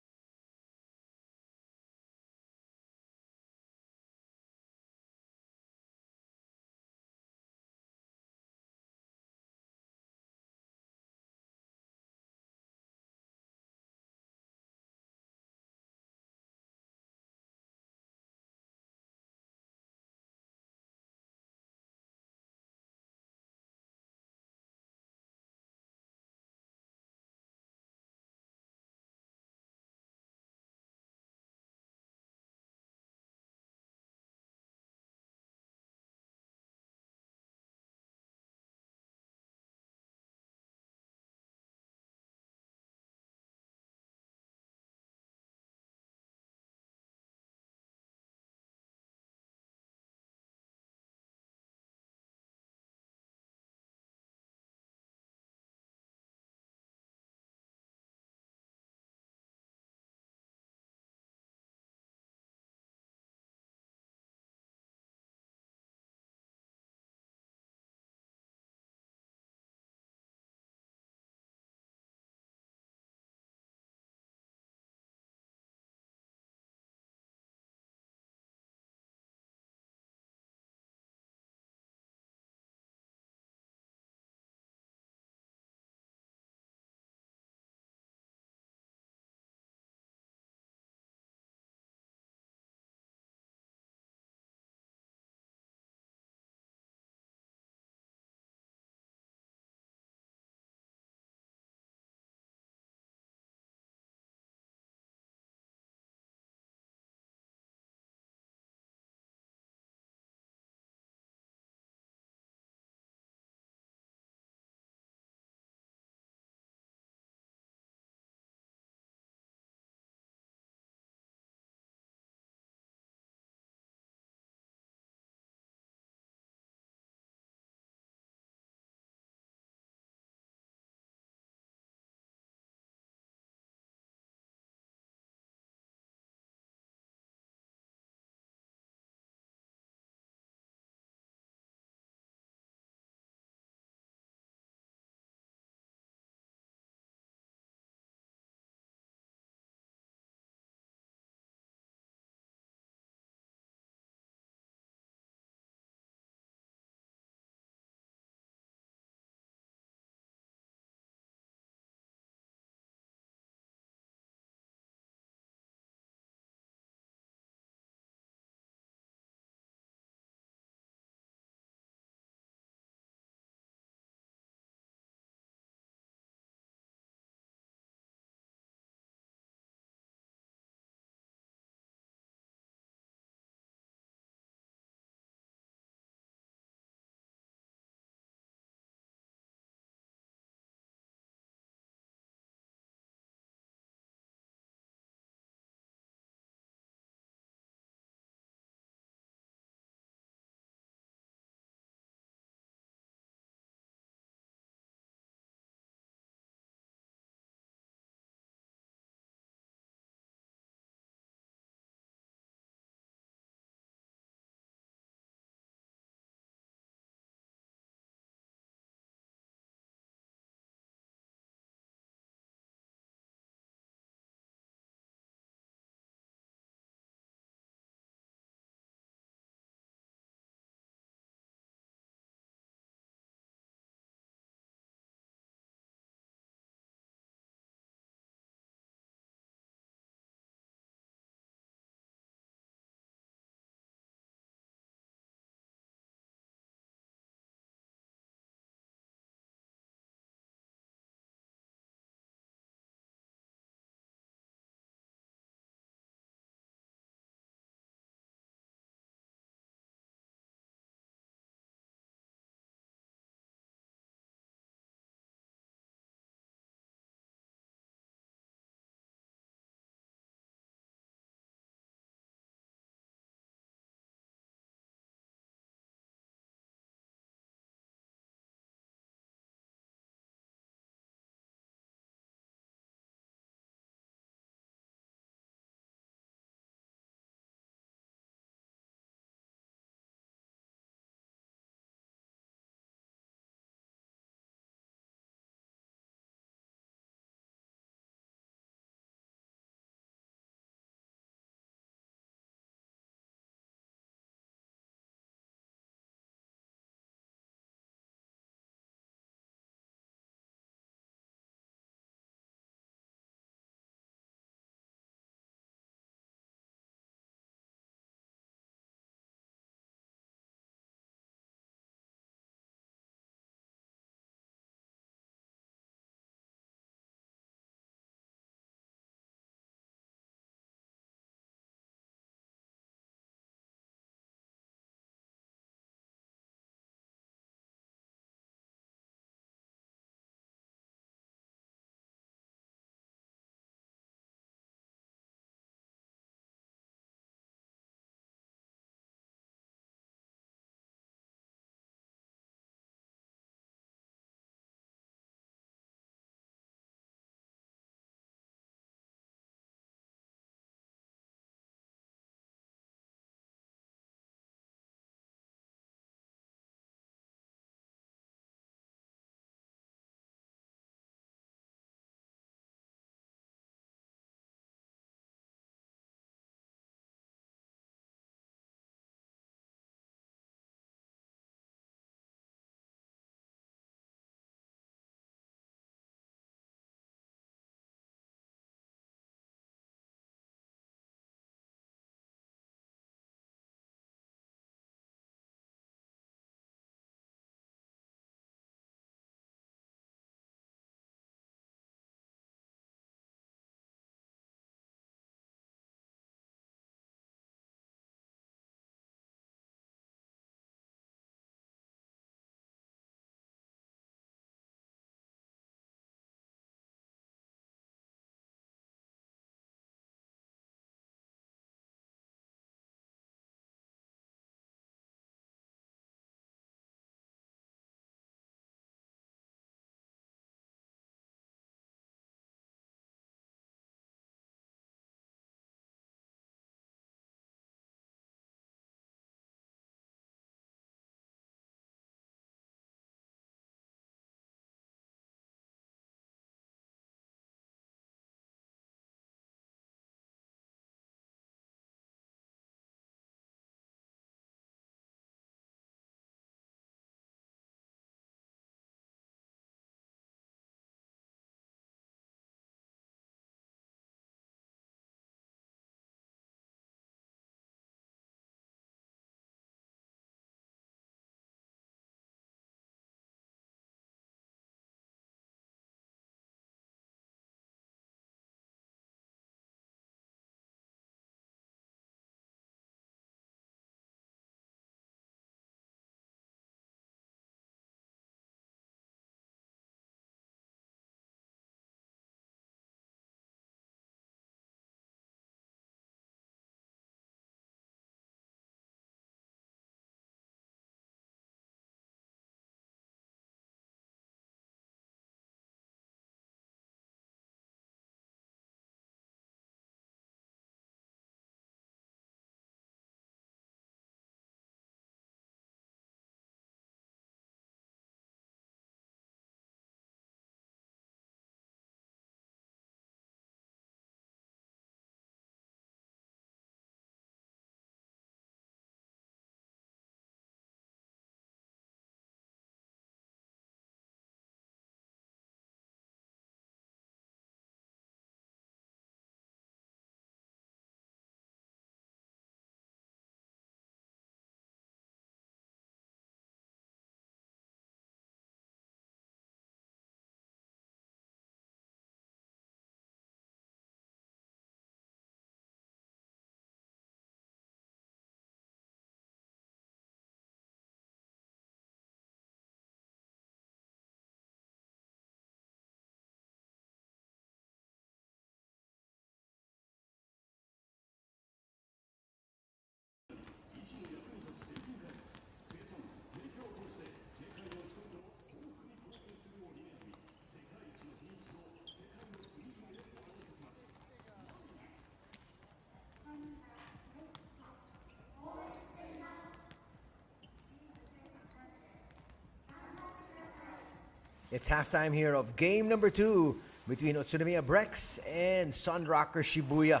It's halftime here of game number 2 between Utsunomiya Brex and Sunrockers Shibuya.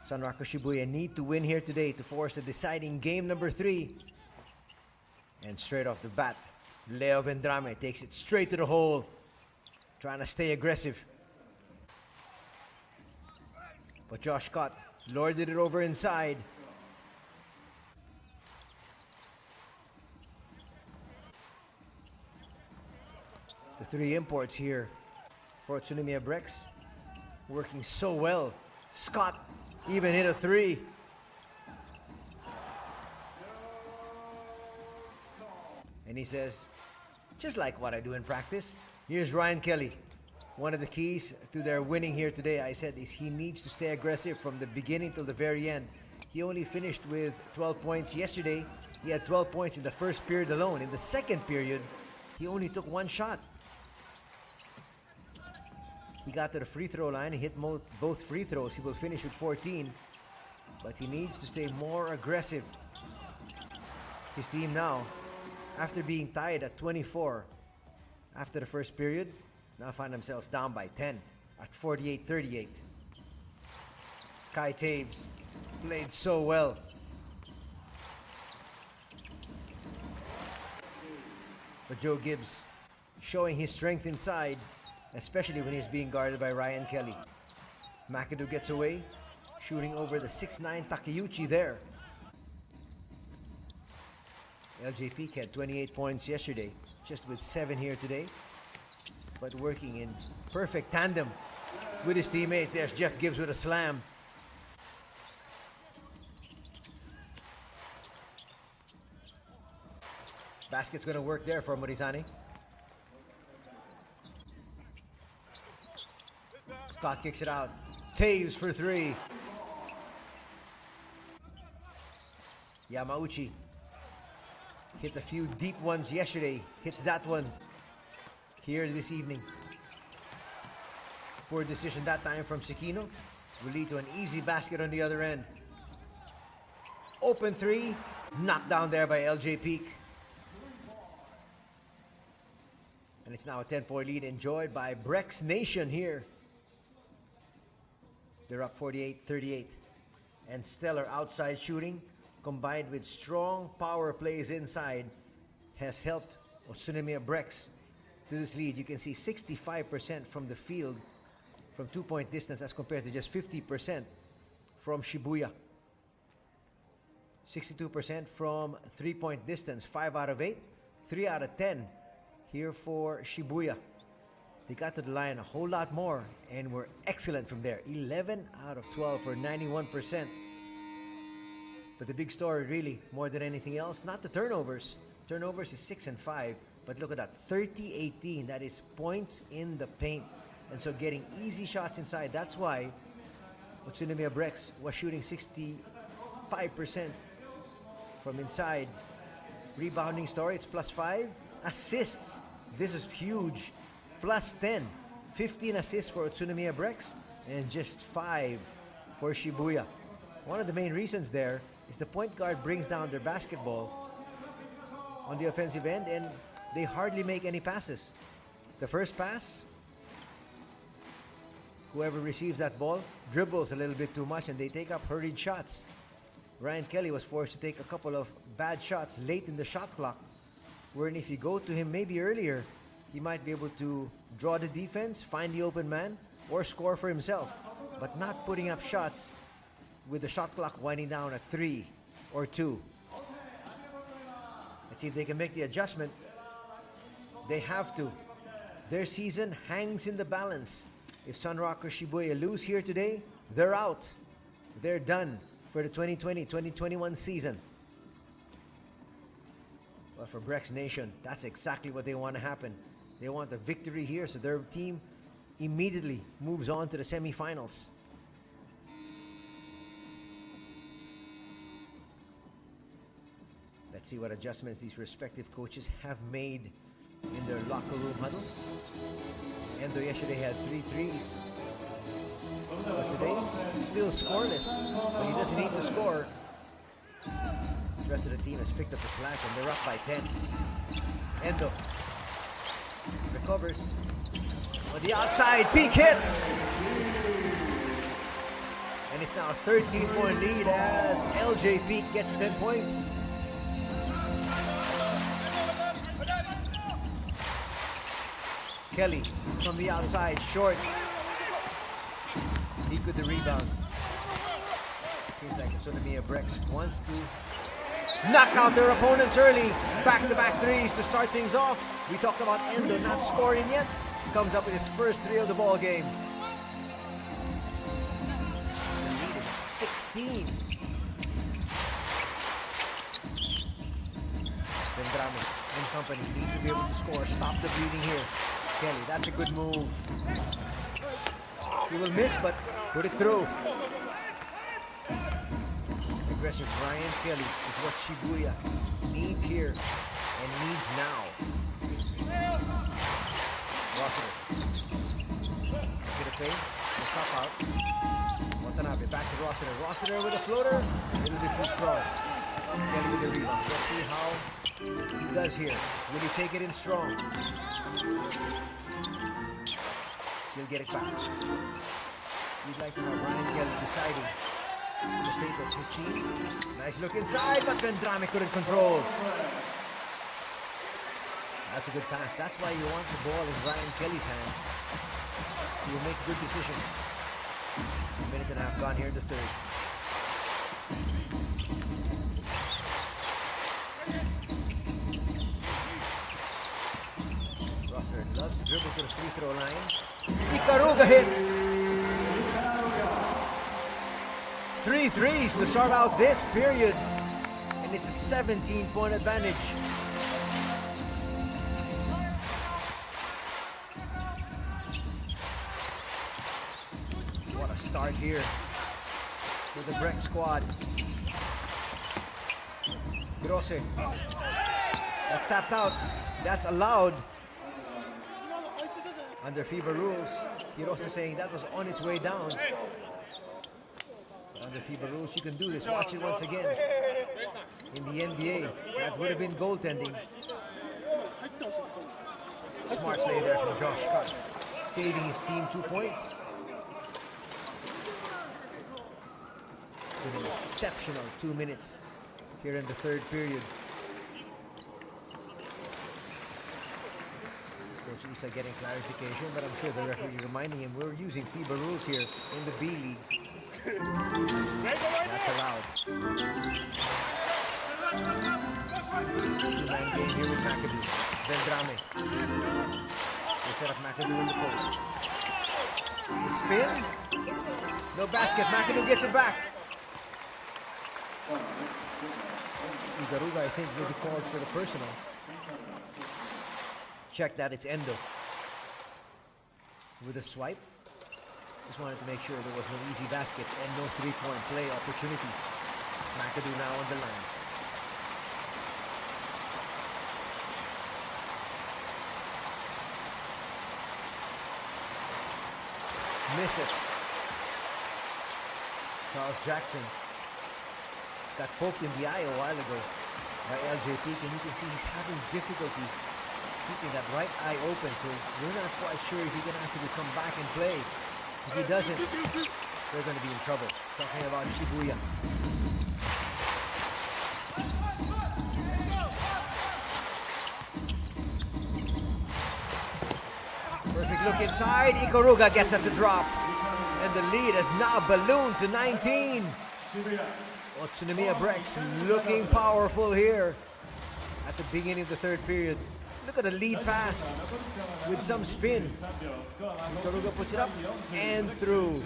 Sunrockers Shibuya need to win here today to force a deciding game number 3. And straight off the bat, Leo Vendrame takes it straight to the hole, trying to stay aggressive. But Josh Scott lorded it over inside. The 3 imports here for Utsunomiya Brex working so well. Scott even hit a 3. And he says, just like what I do in practice. Here's Ryan Kelly. One of the keys to their winning here today, I said, is he needs to stay aggressive from the beginning till the very end. He only finished with 12 points yesterday. He had 12 points in the first period alone. In the second period, he only took 1 shot. He got to the free throw line. He hit both free throws. He will finish with 14. But he needs to stay more aggressive. His team now, after being tied at 24 after the first period, now find themselves down by 10 at 48-38. Kai Taves played so well. But Joe Gibbs showing his strength inside, especially when he's being guarded by Ryan Kelly. McAdoo gets away, shooting over the 6'9" Takeuchi there. LJ Peak had 28 points yesterday, just with 7 here today. But working in perfect tandem with his teammates. There's Jeff Gibbs with a slam. Basket's gonna work there for Morizani. Scott kicks it out. Taves for 3. Yamauchi hit a few deep ones yesterday. Hits that one here this evening. Poor decision that time from Sekino. Will lead to an easy basket on the other end. Open 3. Knocked down there by LJ Peak. And it's now a 10-point lead enjoyed by Brex Nation here. They're up 48-38. And stellar outside shooting combined with strong power plays inside has helped Utsunomiya Brex to this lead. You can see 65% from the field from 2-point distance as compared to just 50% from Shibuya. 62% from 3-point distance, 5 out of 8, 3 out of 10 here for Shibuya. They got to the line a whole lot more and were excellent from there. 11 out of 12 for 91%. But the big story really, more than anything else, not the turnovers. Turnovers is 6 and 5. But look at that, 30-18. That is points in the paint. And so getting easy shots inside. That's why Utsunomiya Brex was shooting 65% from inside. Rebounding story, it's +5. Assists, this is huge. +10. 15 assists for Utsunomiya Brex and just 5 for Shibuya. One of the main reasons there is the point guard brings down their basketball on the offensive end and they hardly make any passes. The first pass, whoever receives that ball dribbles a little bit too much and they take up hurried shots. Ryan Kelly was forced to take a couple of bad shots late in the shot clock, wherein if you go to him maybe earlier, he might be able to draw the defense, find the open man, or score for himself. But not putting up shots with the shot clock winding down at 3 or 2. Let's see if they can make the adjustment. They have to. Their season hangs in the balance. If Sunrockers Shibuya lose here today, they're out. They're done for the 2020-2021 season. Well, for Brex Nation, that's exactly what they want to happen. They want a victory here so their team immediately moves on to the semifinals. Let's see what adjustments these respective coaches have made in their locker room huddle. Endo yesterday had 3 threes. But today, still scoreless. But he doesn't need to score. The rest of the team has picked up the slack and they're up by 10. Endo recovers on the outside. Peak hits, and it's now a 13-point lead as LJ Peak gets 10 points. Kelly from the outside, short. Peak with the rebound. Seems like Utsunomiya Brex wants to knock out their opponents early. Back-to-back threes to start things off. We talked about Endo not scoring yet. Comes up with his first three of the ball game. The lead is at 16. Vendrame and company need to be able to score. Stop the bleeding here. Kelly, that's a good move. He will miss, but put it through. Aggressive Ryan Kelly is what Shibuya needs here and needs now. Rossiter. Get a fade. The top out. Watanabe back to Rossiter. Rossiter with a floater. A little bit too strong. Kelly with the rebound. Let's see how he does here. Will he take it in strong? He'll get it back. We'd like to have Ryan Kelly deciding the fate of his team. Nice look inside, but Vendrame couldn't control. That's a good pass. That's why you want the ball in Ryan Kelly's hands. He will make good decisions. A minute and a half gone here in the third. Rosser loves to dribble to the free throw line. Ikaruga hits! 3 threes to start out this period. And it's a 17-point advantage. What a start here for the Brex squad. Grosse. That's tapped out. That's allowed. Under FIBA rules, Hirose saying that was on its way down. Under FIBA rules, you can do this. Watch it once again. In the NBA, that would have been goaltending. Smart play there from Josh Scott, saving his team 2 points. With an exceptional 2 minutes here in the third period. Coach Isa getting clarification, but I'm sure the referee reminding him we're using FIBA rules here in the B-League. That's allowed. Two-man game here with McAdoo. Vendrame. They set up McAdoo in the post. The spin. No basket. McAdoo gets it back. Igaruga, I think, maybe called for the personal. Check that, it's Endo. With a swipe. Just wanted to make sure there was no easy baskets and no three-point play opportunity. McAdoo now on the line. Misses. Charles Jackson got poked in the eye a while ago by LJ Peak, and you can see he's having difficulty keeping that right eye open, so we're not quite sure if he can actually come back and play. If he doesn't, they're going to be in trouble. Talking about Shibuya. Perfect look inside. Ikaruga gets it to drop. And the lead has now ballooned to 19. Utsunomiya Brex looking powerful here at the beginning of the third period. Look at the lead pass with some spin. Ikaruga puts it up and through.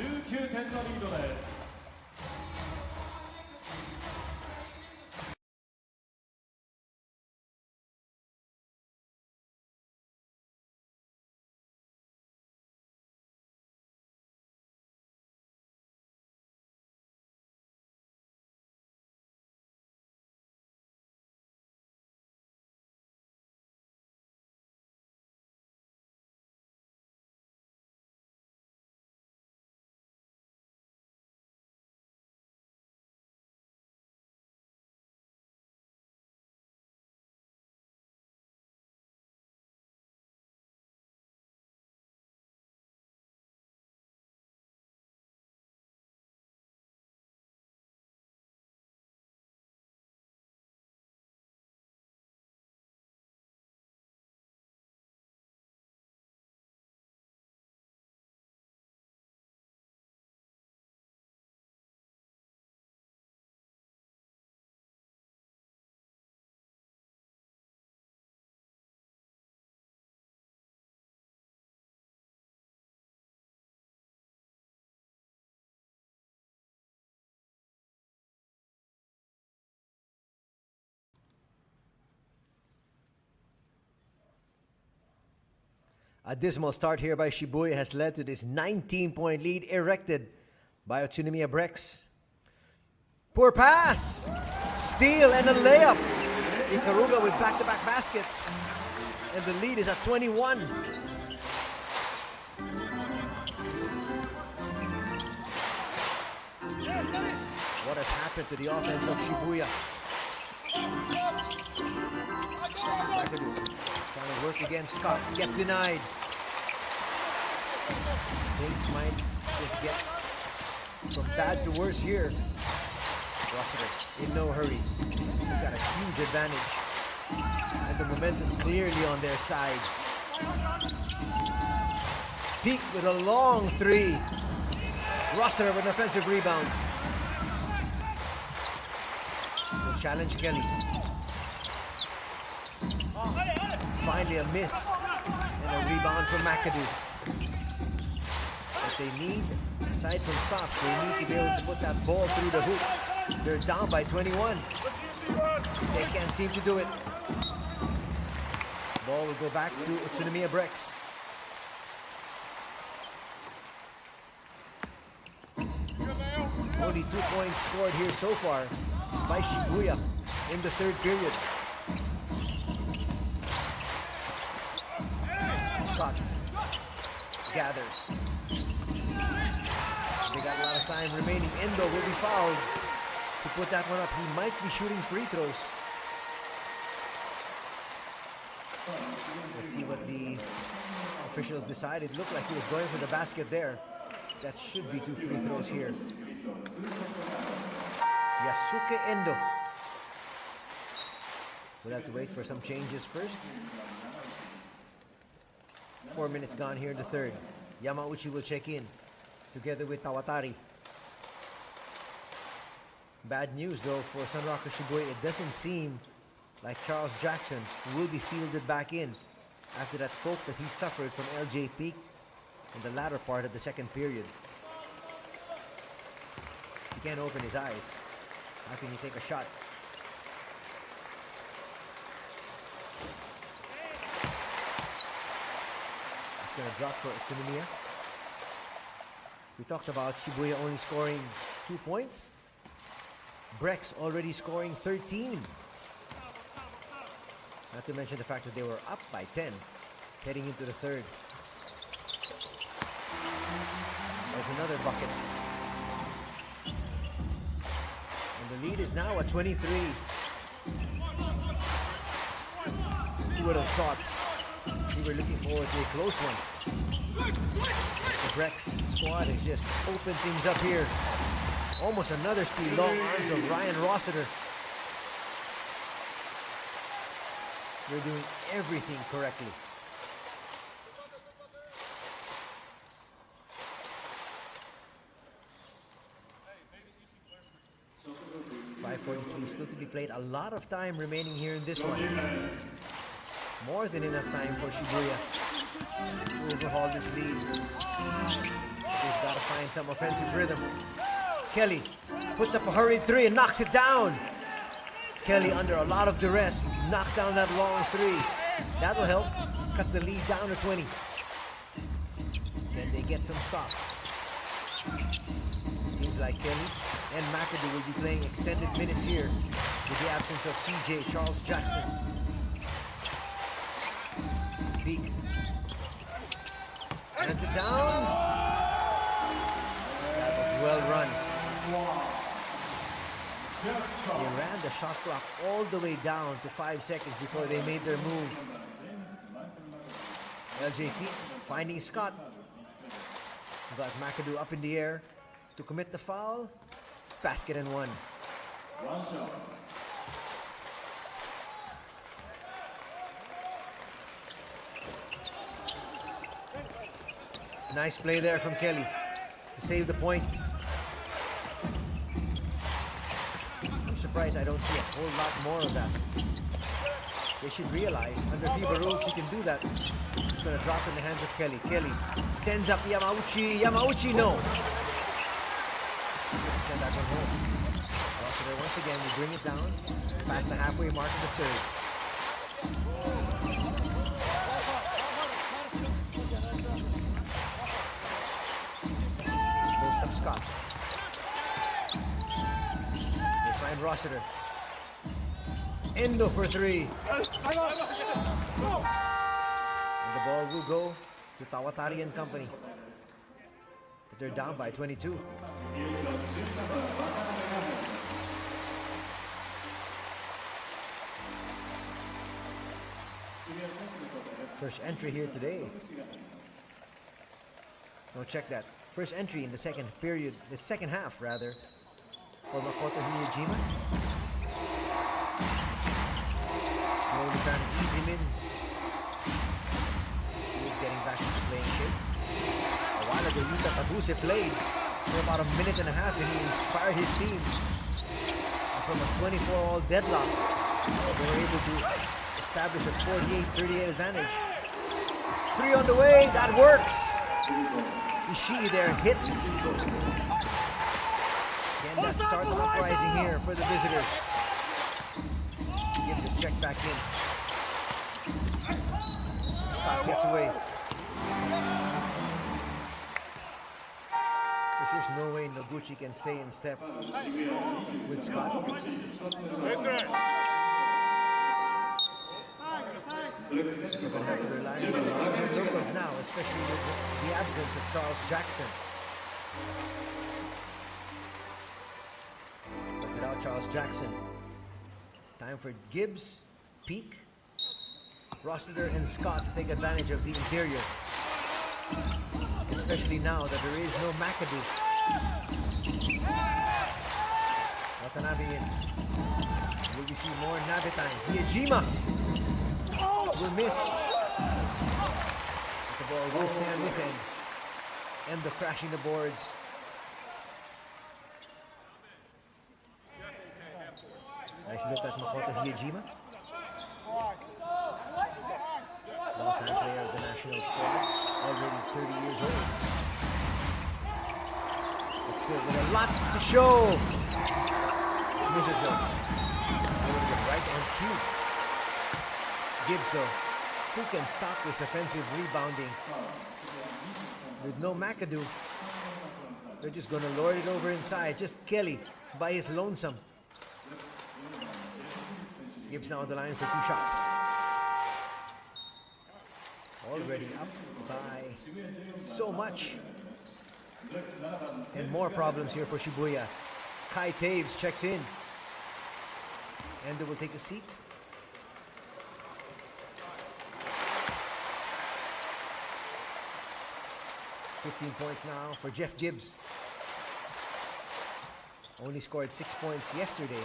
A dismal start here by Shibuya has led to this 19-point lead erected by Utsunomiya Brex. Poor pass! Steal and a layup! Ikaruga with back-to-back baskets. And the lead is at 21. What has happened to the offense of Shibuya? McAdoo trying to work against Scott. Gets denied. Things might just get from bad to worse here. Rossiter in no hurry. They've got a huge advantage. And the momentum clearly on their side. Peak with a long three. Rossiter with an offensive rebound. Will challenge Kelly. Finally a miss. And a rebound from McAdoo. What they need, aside from stops, they need to be able to put that ball through the hoop. They're down by 21. They can't seem to do it. Ball will go back to Utsunomiya Brex. Only 2 points scored here so far by Shibuya in the third period. Scott gathers. They got a lot of time remaining. Endo will be fouled to put that one up. He might be shooting free throws. Let's see what the officials decided. Looked like he was going for the basket there. That should be 2 free throws here. Yasuke Endo. We'll have to wait for some changes first. 4 minutes gone here in the third. Yamauchi will check in together with Tawatari. Bad news though for Sunrockers Shibuya. It doesn't seem like Charles Jackson will be fielded back in after that poke that he suffered from LJ Peak in the latter part of the second period. He can't open his eyes. How can he take a shot? It's going to drop for Utsunomiya. We talked about Shibuya only scoring 2 points. Brex already scoring 13. Not to mention the fact that they were up by 10 heading into the third. There's another bucket. And the lead is now at 23. Who would have thought we were looking forward to a close one? The Brex squad has just opened things up here. Almost another steal. Long arms of Ryan Rossiter. They're doing everything correctly. 5:43 still to be played. A lot of time remaining here in this one. More than enough time for Shibuya to overhaul this lead. They've got to find some offensive rhythm. Kelly puts up a hurried three and knocks it down. Kelly under a lot of duress knocks down that long three. That'll help. Cuts the lead down to 20. Can they get some stops? Seems like Kelly and McAdoo will be playing extended minutes here with the absence of CJ Charles Jackson. Peak. Hands it down. That was well run. They ran the shot clock all the way down to 5 seconds before they made their move. LJP finding Scott. Got McAdoo up in the air to commit the foul. Basket and one. Nice play there from Kelly to save the point. I'm surprised I don't see a whole lot more of that. They should realize under FIBA rules you can do that. It's going to drop in the hands of Kelly. Kelly sends up Yamauchi. Yamauchi, no. Send that one home. Rossiter once again will bring it down past the halfway mark of the third. Rossiter. Endo for three. And the ball will go to Tawatari and company. But they're down by 22. First entry here today. No, check that. First entry in the second period, the second half rather, for Makoto Hiyojima. Slowly trying to ease him in. He's getting back into playing shape. A while ago, Yuta Tabuse played for about a minute and a half and he inspired his team. And from a 24-all deadlock, they were able to establish a 48-38 advantage. Three on the way, that works! Ishii there hits. Can that start the uprising here for the visitors? Gives it check back in. Scott gets away. There's no way Noguchi can stay in step with Scott. They're going to have to rely on the locals now, especially with the absence of Charles Jackson. But without Charles Jackson, time for Gibbs, Peak, Rossiter, and Scott to take advantage of the interior. Especially now that there is no McAdoo. Watanabe in. Will we see more Nabe time? Hiyojima will miss. But the ball will stay on this end. End of crashing the boards. Nice look at Makoto Hiyojima. Long-time player of the national squad. Already 30 years old. But still with a lot to show. Misses though. That would have been right on cue. Gibbs though, who can stop this offensive rebounding? With no McAdoo, they're just going to lord it over inside. Just Kelly by his lonesome. Gibbs now on the line for two shots. Already up by so much. And more problems here for Shibuya. Kai Taves checks in. Endo will take a seat. $15 points now for Jeff Gibbs. Only scored 6 points yesterday.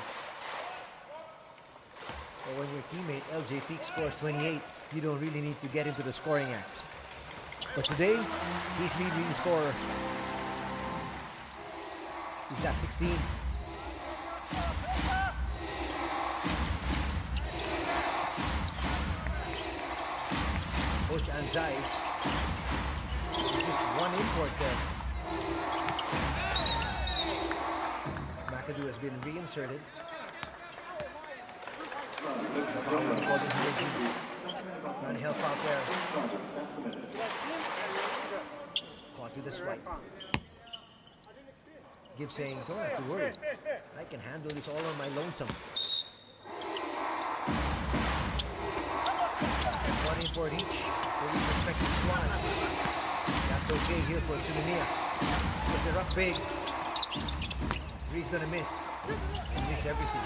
But when your teammate LJ Peak scores 28, you don't really need to get into the scoring act. But today, he's leading scorer. He's got 16. Coach Anzai. Just one import there. McAdoo has been reinserted. Trying to help out there. Caught with a swipe. Gibbs saying, don't have to worry. I can handle this all on my lonesome. One import each for each respective squads. That's okay here for Utsunomiya. But they're up big. Three's gonna miss. And miss everything.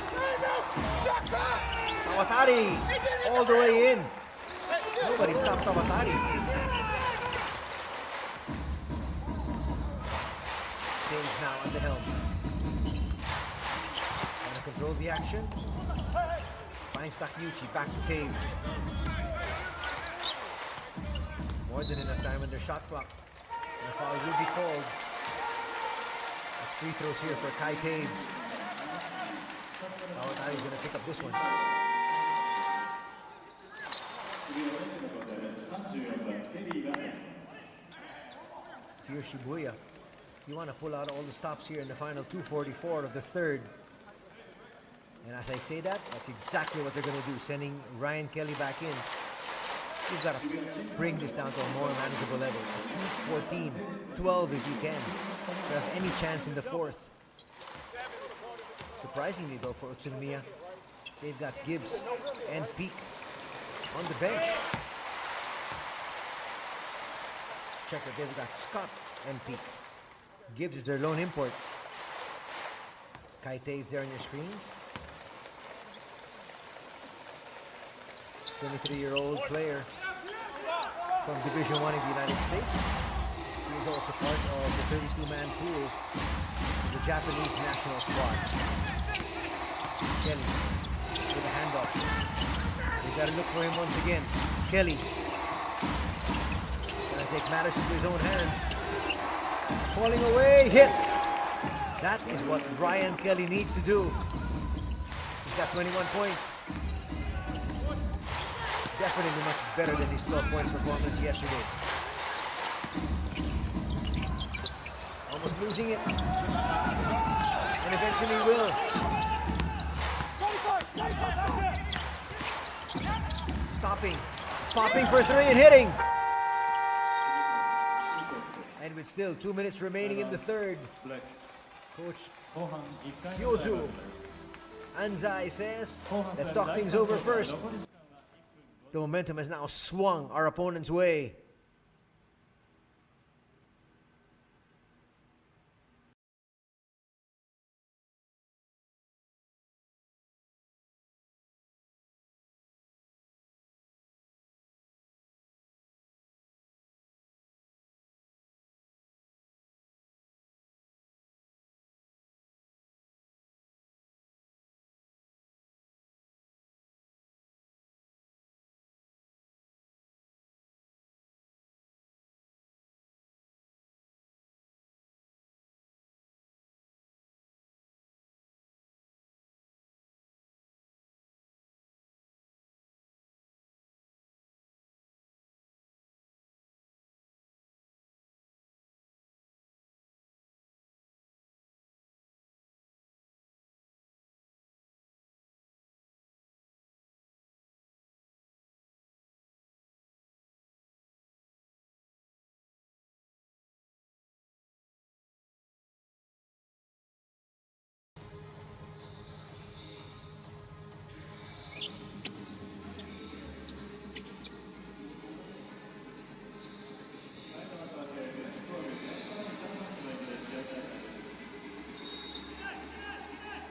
Tawatari! All the way in. Nobody stopped Tawatari. James now at the helm. Trying to control the action. Finds Takeuchi back to Taves. More than enough time on their shot clock. The foul will be called. That's free throws here for Kai Taves. Tawatari's going to pick up this one. If you're Shibuya, you want to pull out all the stops here in the final 2:44 of the third. And as I say that, that's exactly what they're going to do, sending Ryan Kelly back in. You've got to bring this down to a more manageable level. At least 14, 12 if you can, to have any chance in the fourth. Surprisingly though for Utsunomiya, they've got Gibbs and Peak on the bench. Check that they've got Scott and Peak. Gibbs is their lone import. Kai Taves there on your screens. 23-year-old player from Division 1 in the United States. He is also part of the 32-man pool of the Japanese national squad. Kelly with a handoff. They've got to look for him once again. Kelly gonna take matters into his own hands. Falling away, hits. That is what Brian Kelly needs to do. He's got 21 points. Definitely much better than his 12-point performance yesterday. Almost losing it. And eventually will. Stopping. Popping for three and hitting. And with still 2 minutes remaining in the third, Coach Yozu Anzai says, let's talk things over first. The momentum has now swung our opponent's way.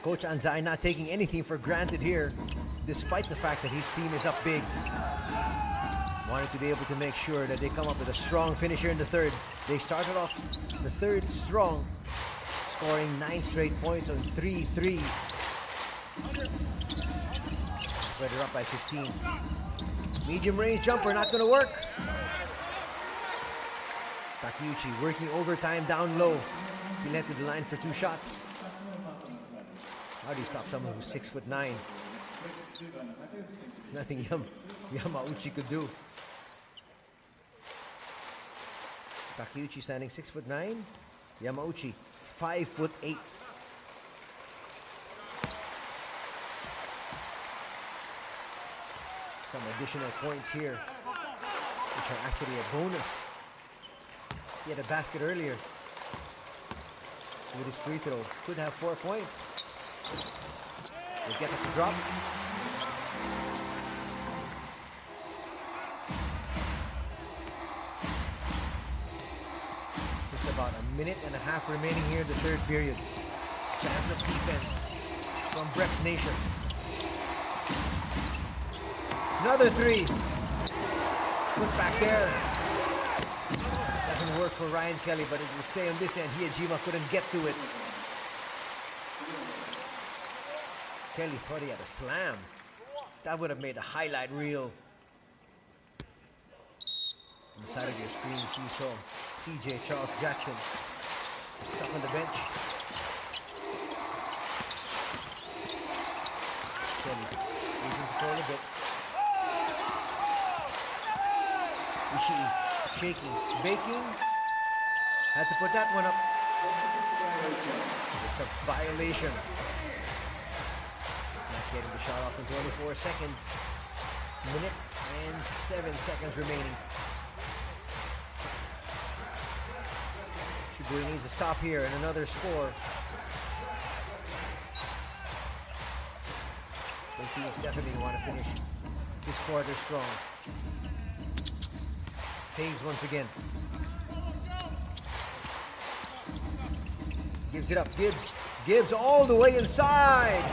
Coach Anzai not taking anything for granted here, despite the fact that his team is up big. Wanting to be able to make sure that they come up with a strong finish here in the third. They started off the third strong, scoring 9 straight points on 3 threes. So they're up by 15. Medium range jumper not going to work. Takeuchi working overtime down low. He led to the line for 2 shots. How do you stop someone who's 6'9"? Nothing Yamauchi could do. Takeuchi standing 6'9". Yamauchi 5'8". Some additional points here, which are actually a bonus. He had a basket earlier. So with his free throw, could have 4 points. They get it to drop. Just about a minute and a half remaining here in the third period. Chance of defense from Brex Nation. Another 3. Put back there. Doesn't work for Ryan Kelly, but it will stay on this end. Hiyajima couldn't get to it. Kelly thought he had a slam. That would have made a highlight reel. On the side of your screen, you saw CJ Charles Jackson stuck on the bench. Kelly losing control a bit. Ishii shaking, baking. Had to put that one up. It's a violation. Getting the shot off in 24 seconds. Minute and 7 seconds remaining. Shibuya needs a stop here and another score. The teams definitely want to finish this quarter strong. Taves once again. Gives it up. Gibbs all the way inside.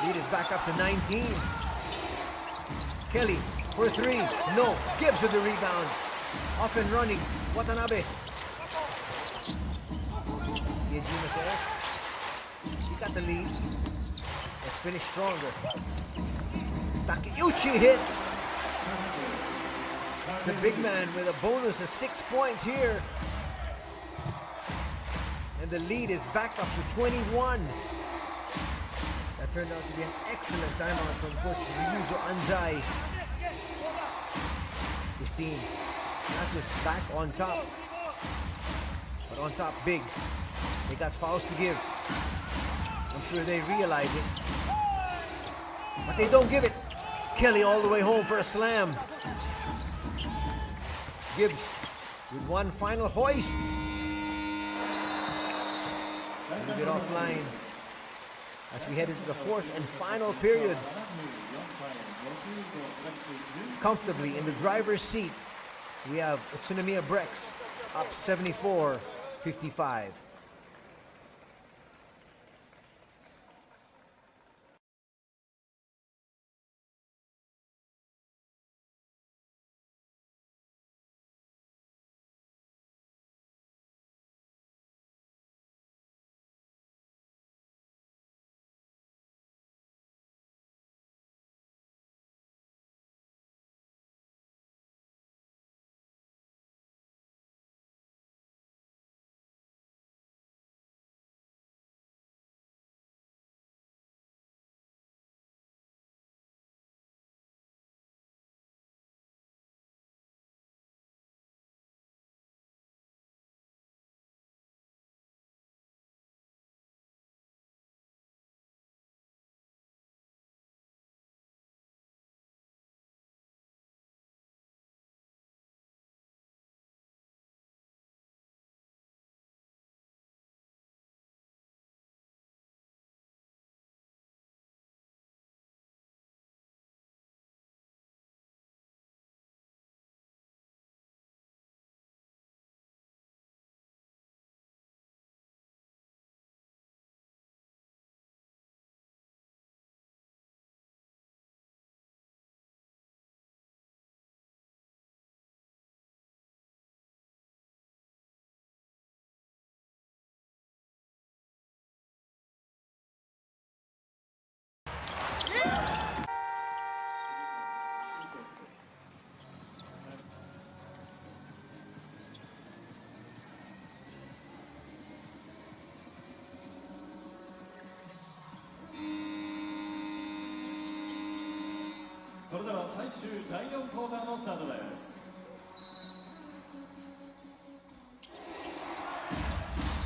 Lead is back up to 19. Kelly for three. No. Gibbs with the rebound. Off and running. Watanabe. Yejima says, he got the lead. Let's finish stronger. Takeuchi hits. The big man with a bonus of 6 points here. And the lead is back up to 21. That turned out to be an excellent timeout from coach Ryuzo Anzai. His team not just back on top, but on top big. They got fouls to give. I'm sure they realize it. But they don't give it. Kelly all the way home for a slam. Gibbs with one final hoist. A little bit offline as we head into the fourth and final period. Comfortably in the driver's seat, we have Utsunomiya Brex up 74-55.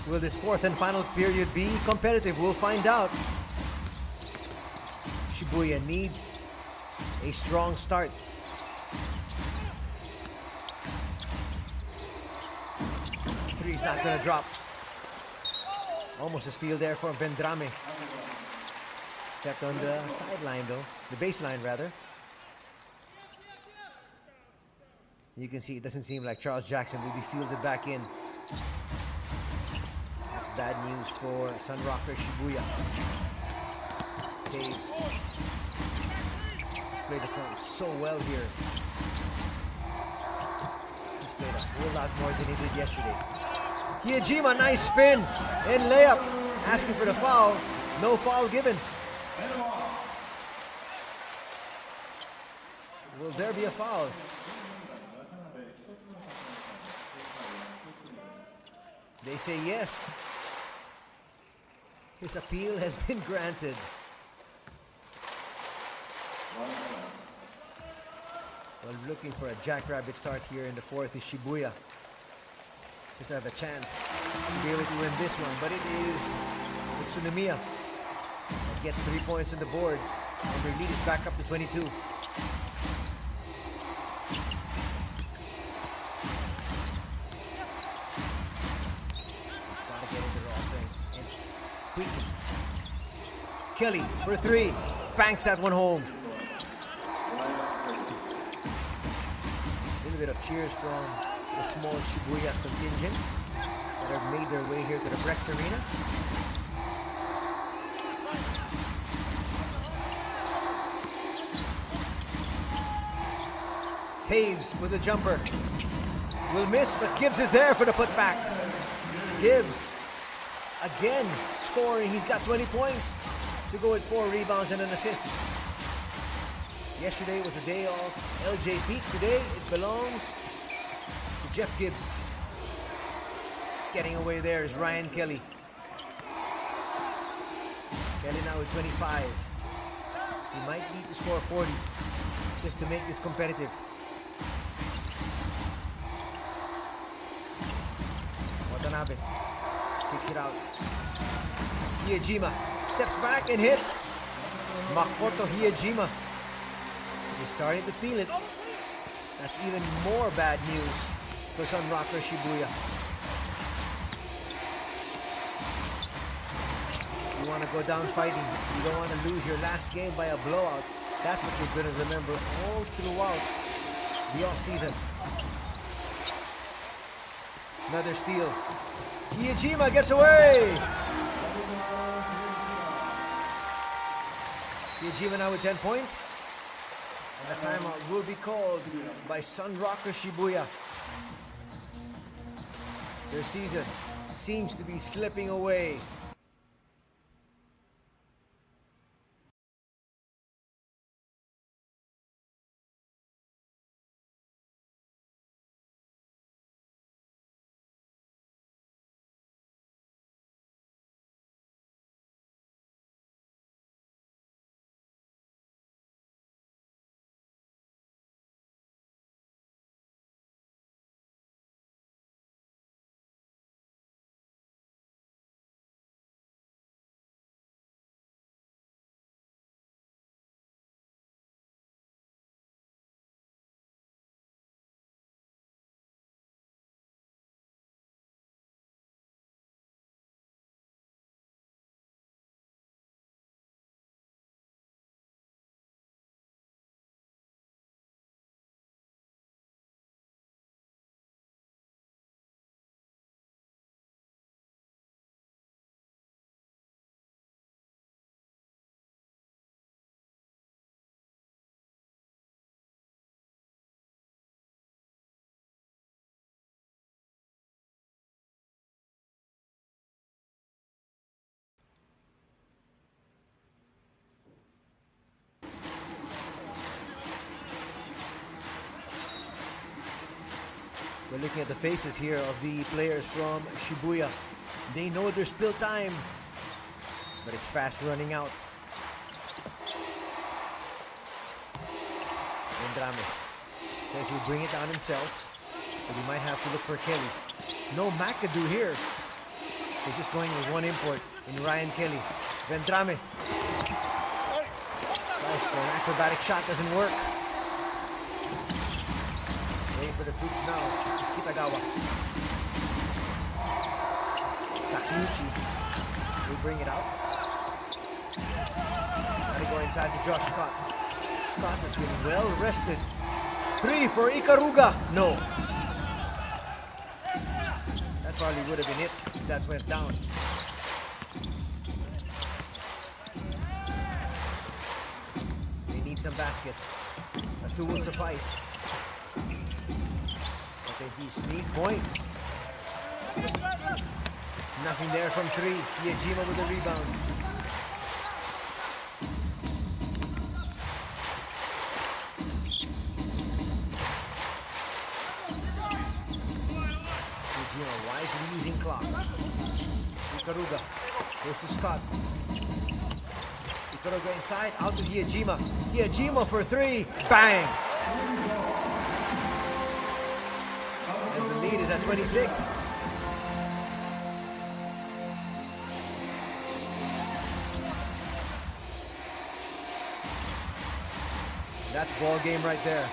Will this fourth and final period be competitive? We'll find out. Shibuya needs a strong start. Three's not going to drop. Almost a steal there for Vendrame. Set on the sideline though, the baseline rather. You can see it doesn't seem like Charles Jackson will be fielded back in. That's bad news for Sunrockers Shibuya. Taves. He's played the point so well here. He's played a whole lot more than he did yesterday. Yejima, nice spin and layup. Asking for the foul. No foul given. Will there be a foul? They say yes. His appeal has been granted. Well, looking for a jackrabbit start here in the fourth is Shibuya. Just have a chance to be able to win this one, but it is Utsunomiya that gets 3 points on the board, and their lead is back up to 22. Quickly. Kelly for three. Banks that one home. A little bit of cheers from the small Shibuya contingent that have made their way here to the Brex Arena. Taves with a jumper. Will miss, but Gibbs is there for the putback. Gibbs again scoring. He's got 20 points to go with 4 rebounds and an assist. Yesterday was a day of LJ Peak. Today it belongs to Jeff Gibbs. Getting away there is Ryan Kelly. Kelly now with 25. He might need to score 40 just to make this competitive. Watanabe kicks it out. Hiyajima steps back and hits. Makoto Hiyajima. He's starting to feel it. That's even more bad news for Sunrockers Shibuya. You want to go down fighting. You don't want to lose your last game by a blowout. That's what you're going to remember all throughout the off-season. Another steal. Hiyajima gets away. Hiyajima now with 10 points. And the timeout will be called by Sunrockers Shibuya. Their season seems to be slipping away. We're looking at the faces here of the players from Shibuya. They know there's still time, but it's fast running out. Vendrame says he'll bring it down himself, but he might have to look for Kelly. No McAdoo here. They're just going with one import in Ryan Kelly. Vendrame tries for an acrobatic shot, doesn't work. Waiting for the troops now is Kitagawa. Takeuchi will bring it out. Gotta go inside to Josh Scott. Scott has been well rested. 3 for Ikaruga. No. That probably would have been it if that went down. They need some baskets. A 2 will suffice. But they just need points. Nothing there from 3. Hiyajima with the rebound. Hiyajima wisely using clock. Ikaruga goes to Scott. Ikaruga inside, out to Hiyajima. Hiyajima for 3. Bang! And the lead is at 26. That's ball game right there.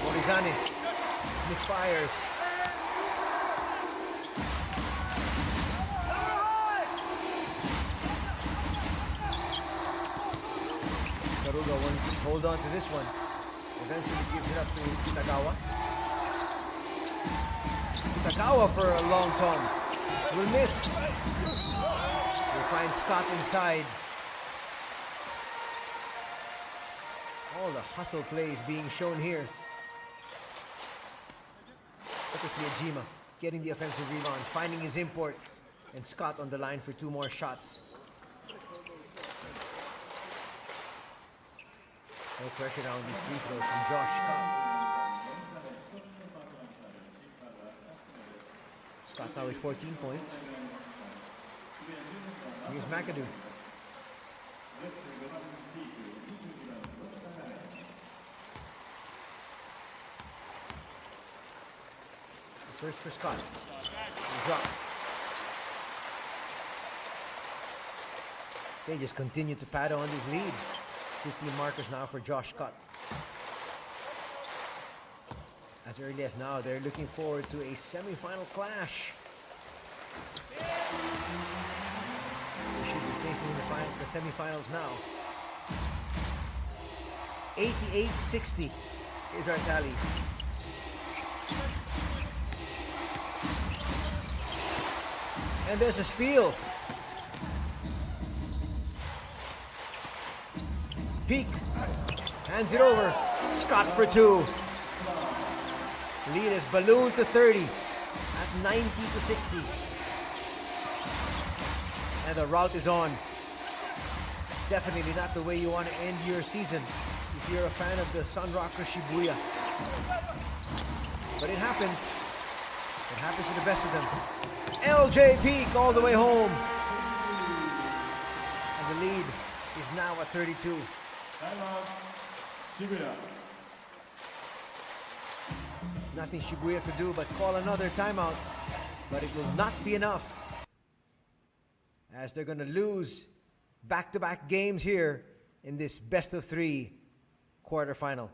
Morizani misfires. hold on to this one. Eventually gives it up to Kitagawa. Kitagawa for a long tom. Will miss. We'll find Scott inside. All the hustle plays being shown here. Look at Fujima getting the offensive rebound, finding his import, and Scott on the line for 2 more shots. No pressure now on these free throws from Josh Scott. Scott now with 14 points. Here's McAdoo. First for Scott. Drop. They just continue to pad on this lead. 15 markers now for Josh Scott. As early as now, they're looking forward to a semi-final clash. They should be safe in the semi-finals now. 88-60 is our tally. And there's a steal. Peak. Hands it over. Scott for 2. Lead is ballooned to 30 at 90-60. And the route is on. Definitely not the way you want to end your season if you're a fan of the Sunrockers Shibuya. But it happens. It happens to the best of them. LJ Peak all the way home. And the lead is now at 32. Shibuya. Nothing Shibuya could do but call another timeout. But it will not be enough, as they're going to lose back-to-back games here in this best-of-3 quarterfinal.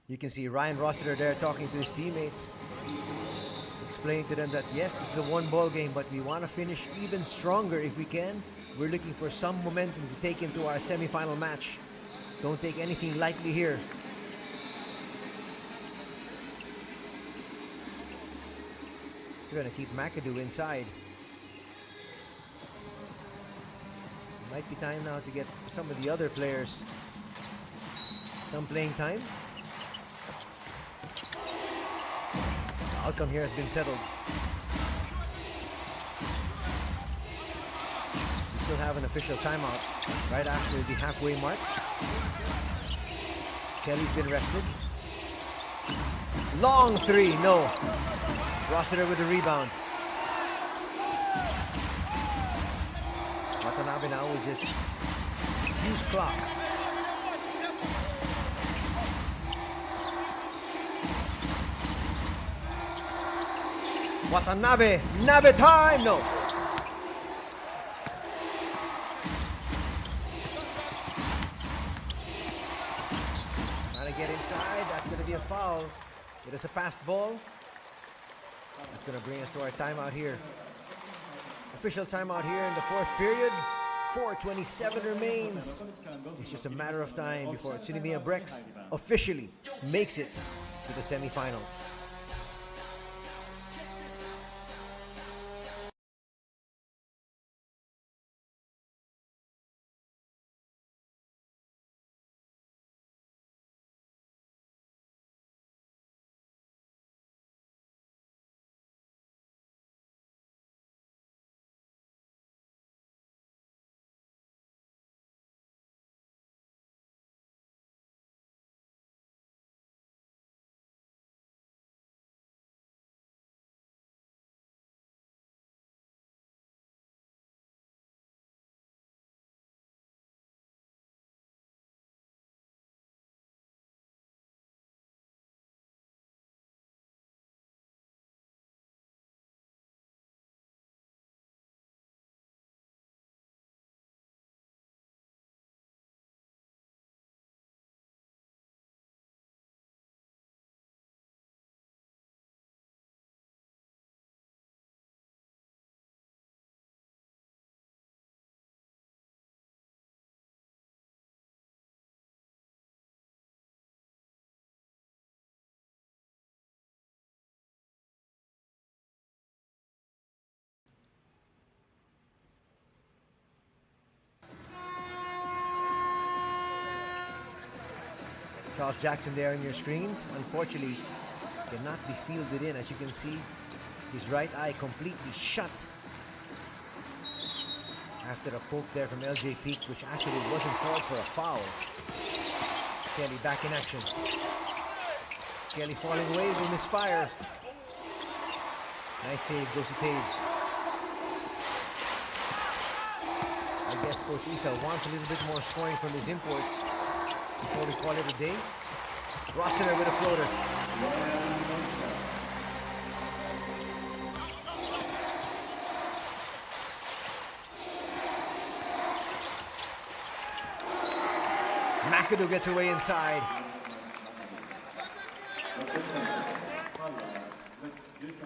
You can see Ryan Rossiter there talking to his teammates, explaining to them that yes, this is a one-ball game, but we want to finish even stronger if we can. We're looking for some momentum to take into our semi-final match. Don't take anything lightly here. We're going to keep McAdoo inside. It might be time now to get some of the other players some playing time. The outcome here has been settled. We still have an official timeout right after the halfway mark. Kelly's been rested. Long three, no. Rossiter with the rebound. Watanabe now will just use clock. Watanabe, Nabe time, no. Trying to get inside, that's going to be a foul. It is a passed ball. That's going to bring us to our timeout here. Official timeout here in the fourth period. 4:27 remains. It's just a matter of time before Utsunomiya Brex officially makes it to the semifinals. Charles Jackson there on your screens. Unfortunately, cannot be fielded in. As you can see, his right eye completely shut after a poke there from LJ Peak, which actually wasn't called for a foul. Kelly back in action. Kelly falling away, will misfire. Nice save, goes to Taves. I guess Coach Isa wants a little bit more scoring from his imports before we call it a day. Rossiter with a floater. McAdoo gets away inside.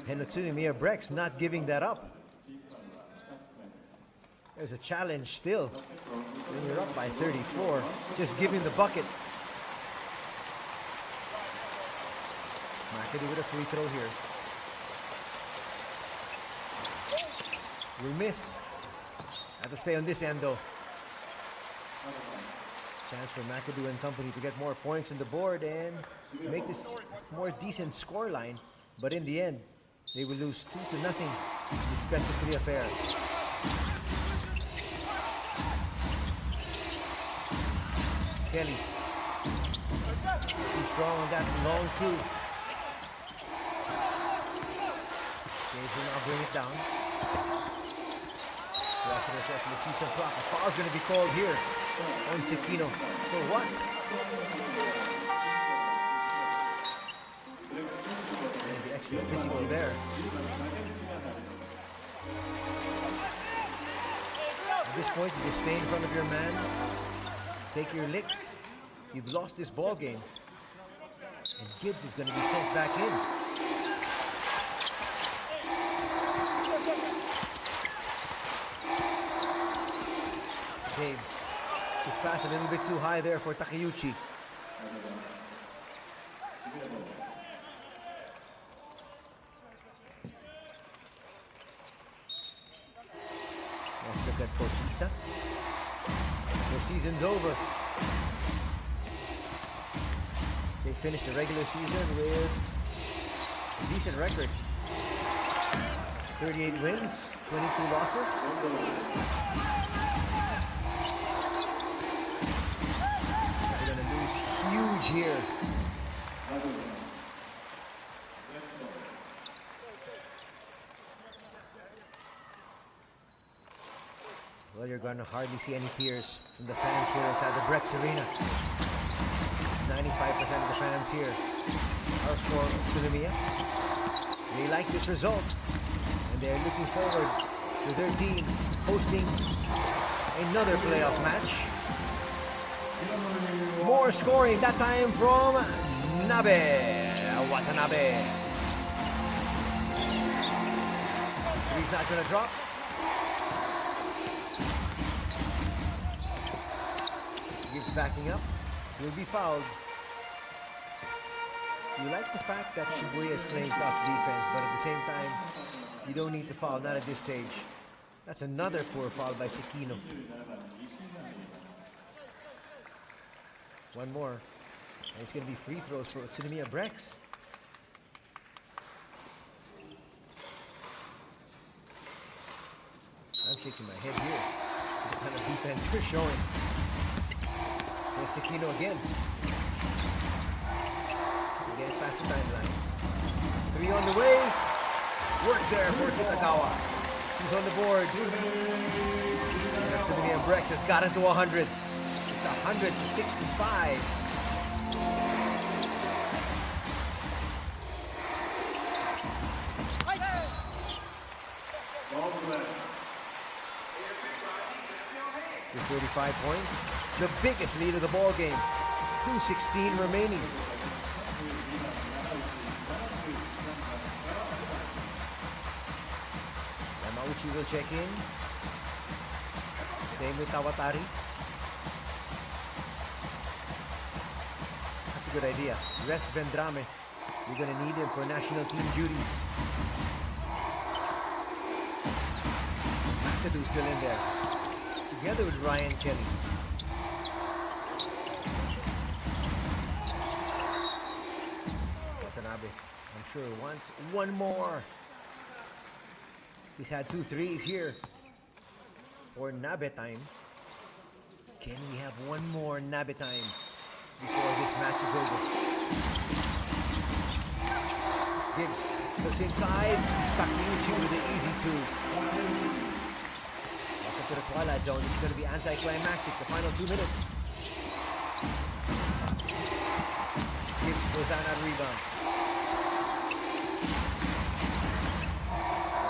And Utsunomiya Brex not giving that up. There's a challenge still. When you're up by 34, just giving the bucket. McAdoo with a free throw here. We miss. Have to stay on this end though. Chance for McAdoo and company to get more points on the board and make this more decent score line. But in the end, they will lose 2-0 this best of 3 affair. Kelly. Too strong on that long two. James will now bring it down. Rossiter says, let's see some clock. A foul's going to be called here on Sekino. For what? Going to be extra physical there. At this point, you just stay in front of your man, take your licks. You've lost this ball game. And Gibbs is going to be sent back in. James. This pass a little bit too high there for Takeuchi. Let's look at Coach Isa. The season's over. They finished the regular season with a decent record. 38 wins, 22 losses. They're going to lose huge here. Well, you're going to hardly see any tears from the fans here inside the Brex Arena. 95% of the fans here are for Utsunomiya. They like this result, and they're looking forward to their team hosting another playoff match. More scoring, that time from Watanabe. He's not going to drop. Gibbs backing up. He'll be fouled. You like the fact that Shibuya is playing tough defense, but at the same time, you don't need to foul, not at this stage. That's another poor foul by Sekino. One more. And it's going to be free throws for Utsunomiya Brex. I'm shaking my head here. What kind of defense they're showing. There's Sekino again. Get it past the timeline. 3 on the way. Work there for Kitagawa. He's on the board. Utsunomiya Brex has gotten to 100. It's 165. With 45 points, the biggest lead of the ball game. 2:16 remaining. Yamauchi will check in. Same with Tawatari. That's a good idea. Rest Vendrame. You're going to need him for national team duties. McAdoo still in there. Together with Ryan Kelly. sure wants one more. He's had 2 threes here for Nabe time. Can we have one more Nabe time before this match is over? Gibbs looks inside. Takeuchi with the easy 2. Welcome to the Twilight Zone. This is going to be anticlimactic. The final 2 minutes. Gibbs goes down that rebound.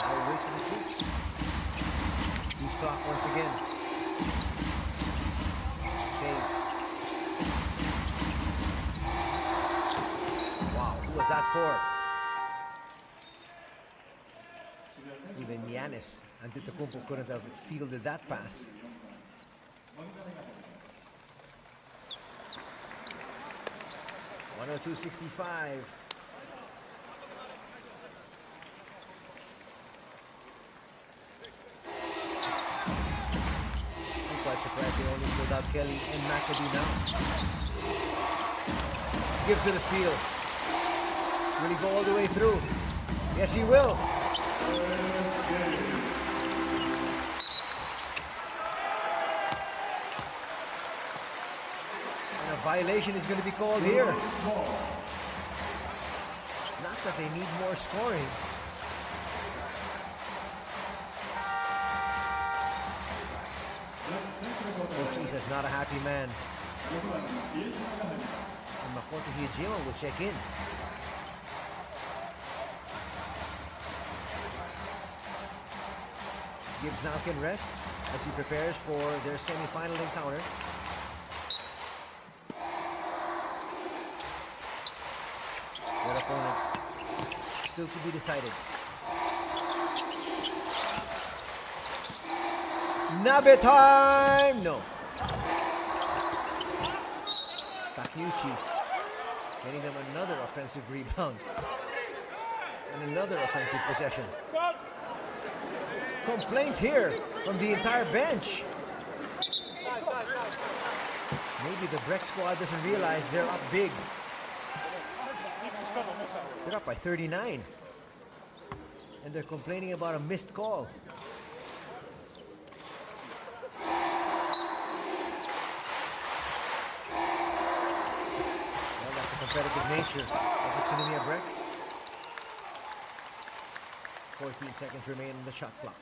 Now we wait for the troops. Use clock once again. Daves. Wow, who was that for? Even Giannis Antetokounmpo couldn't have fielded that pass. .102.65. I'm quite surprised they only pulled out Kelly and McAdoo now. Gives it a steal. Will he go all the way through? Yes, he will. And a violation is going to be called here. Not that they need more scoring. Coach is not a happy man. And Makoto Hijima will check in. Gibbs now can rest as he prepares for their semi-final encounter. Their opponent still to be decided. Nabe time! No. Takeuchi getting them another offensive rebound. And another offensive possession. Complaints here from the entire bench. Maybe the Brex squad doesn't realize they're up big. They're up by 39. And they're complaining about a missed call. Well, that's the competitive nature of Utsunomiya Brex. 14 seconds remain on the shot clock.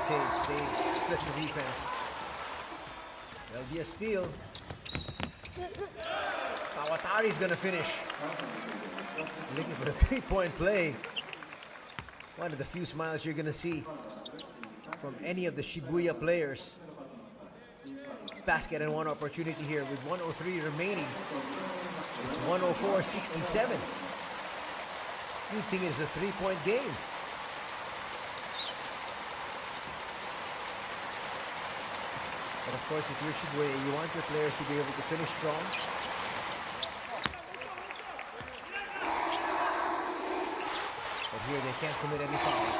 Taves splits the defense. There'll be a steal. Kawatari's gonna finish. Looking for a 3-point play. One of the few smiles you're gonna see from any of the Shibuya players. Basket and one opportunity here with 1:03 remaining. It's 104-67. You think it's a 3-point game? But of course, if you're Shibuya, you want your players to be able to finish strong. But here they can't commit any fouls.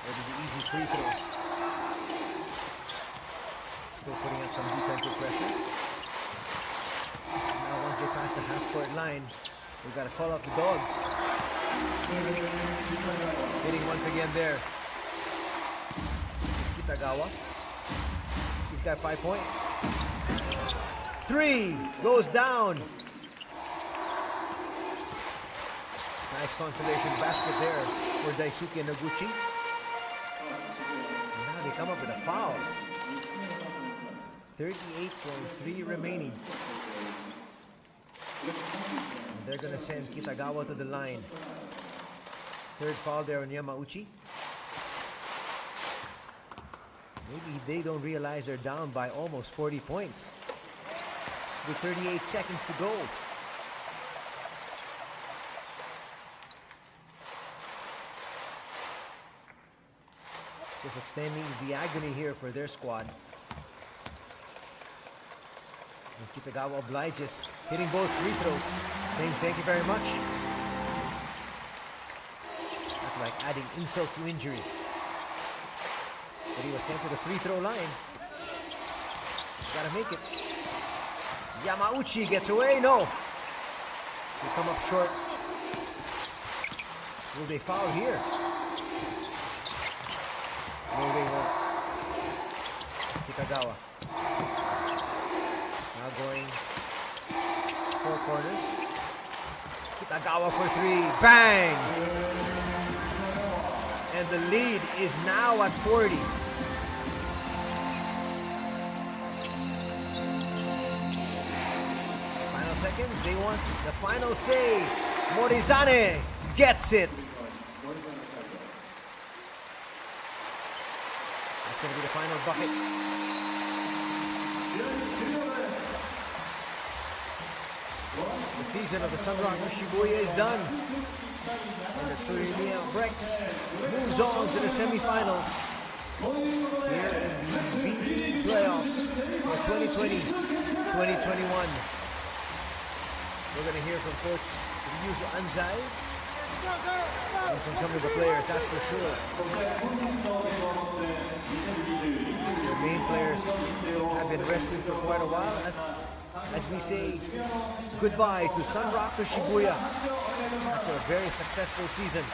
Maybe the easy free throws. Still putting up some defensive pressure. Now once they pass the half-court line, we've got to call off the dogs. Hitting once again there. It's Kitagawa. He's got 5 points. 3 goes down. Nice consolation basket there for Daisuke Noguchi. And now they come up with a foul. 38.3 remaining. And they're going to send Kitagawa to the line. Third foul there on Yamauchi. Maybe they don't realize they're down by almost 40 points. With 38 seconds to go. Just extending the agony here for their squad. And Kitagawa obliges, hitting both free throws, saying thank you very much. like adding insult to injury. But he was sent to the free throw line. Gotta make it. Yamauchi gets away. No. They come up short. Will they foul here? No, they won't. Kitagawa. Now going four corners. Kitagawa for three. Bang! And the lead is now at 40. Final seconds. They want the final say. Morizane gets it. That's going to be the final bucket. The season of the Sunrockers Shibuya is done. And the Utsunomiya Brex moves on to the semifinals here in the B.LEAGUE playoffs for 2020-2021. We're going to hear from Coach Utsunomiya and from some of the players, that's for sure. The main players have been resting for quite a while as we say goodbye to Sunrockers Shibuya after a very successful season.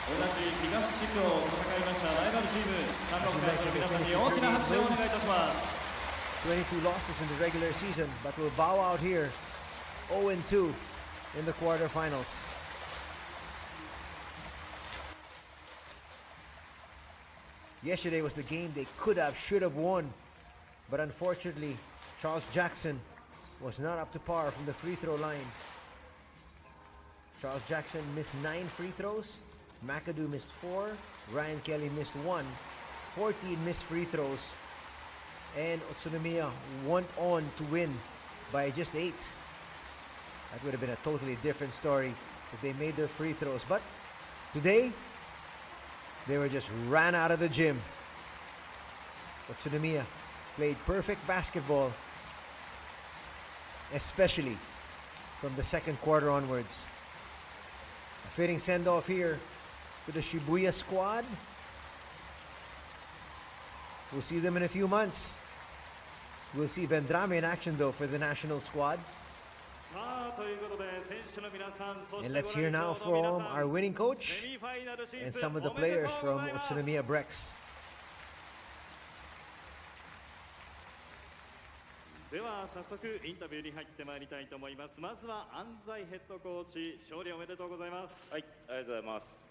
同じ東地区を戦いましたライバルチームサンロッカーズの皆さんに大きな拍手をお願いいたします。 22 losses in the regular season, but will bow out here 0-2 in the quarterfinals. Yesterday was the game they could have, should have won, but unfortunately, Charles Jackson was not up to par from the free throw line. Charles Jackson missed 9 free throws, McAdoo missed 4, Ryan Kelly missed 1, 14 missed free throws, and Utsunomiya went on to win by just 8. That would have been a totally different story if they made their free throws. But today, they were just ran out of the gym. Utsunomiya played perfect basketball, especially from the second quarter onwards. A fitting send-off here to the Shibuya squad. We'll see them in a few months. We'll see Vendrame in action though for the national squad. And let's hear now from our winning coach and some of the players from Utsunomiya Brex. では早速インタビューに入ってまいりたいと思います。まずは安西ヘッドコーチ、勝利おめでとうございます。はい、ありがとうございます。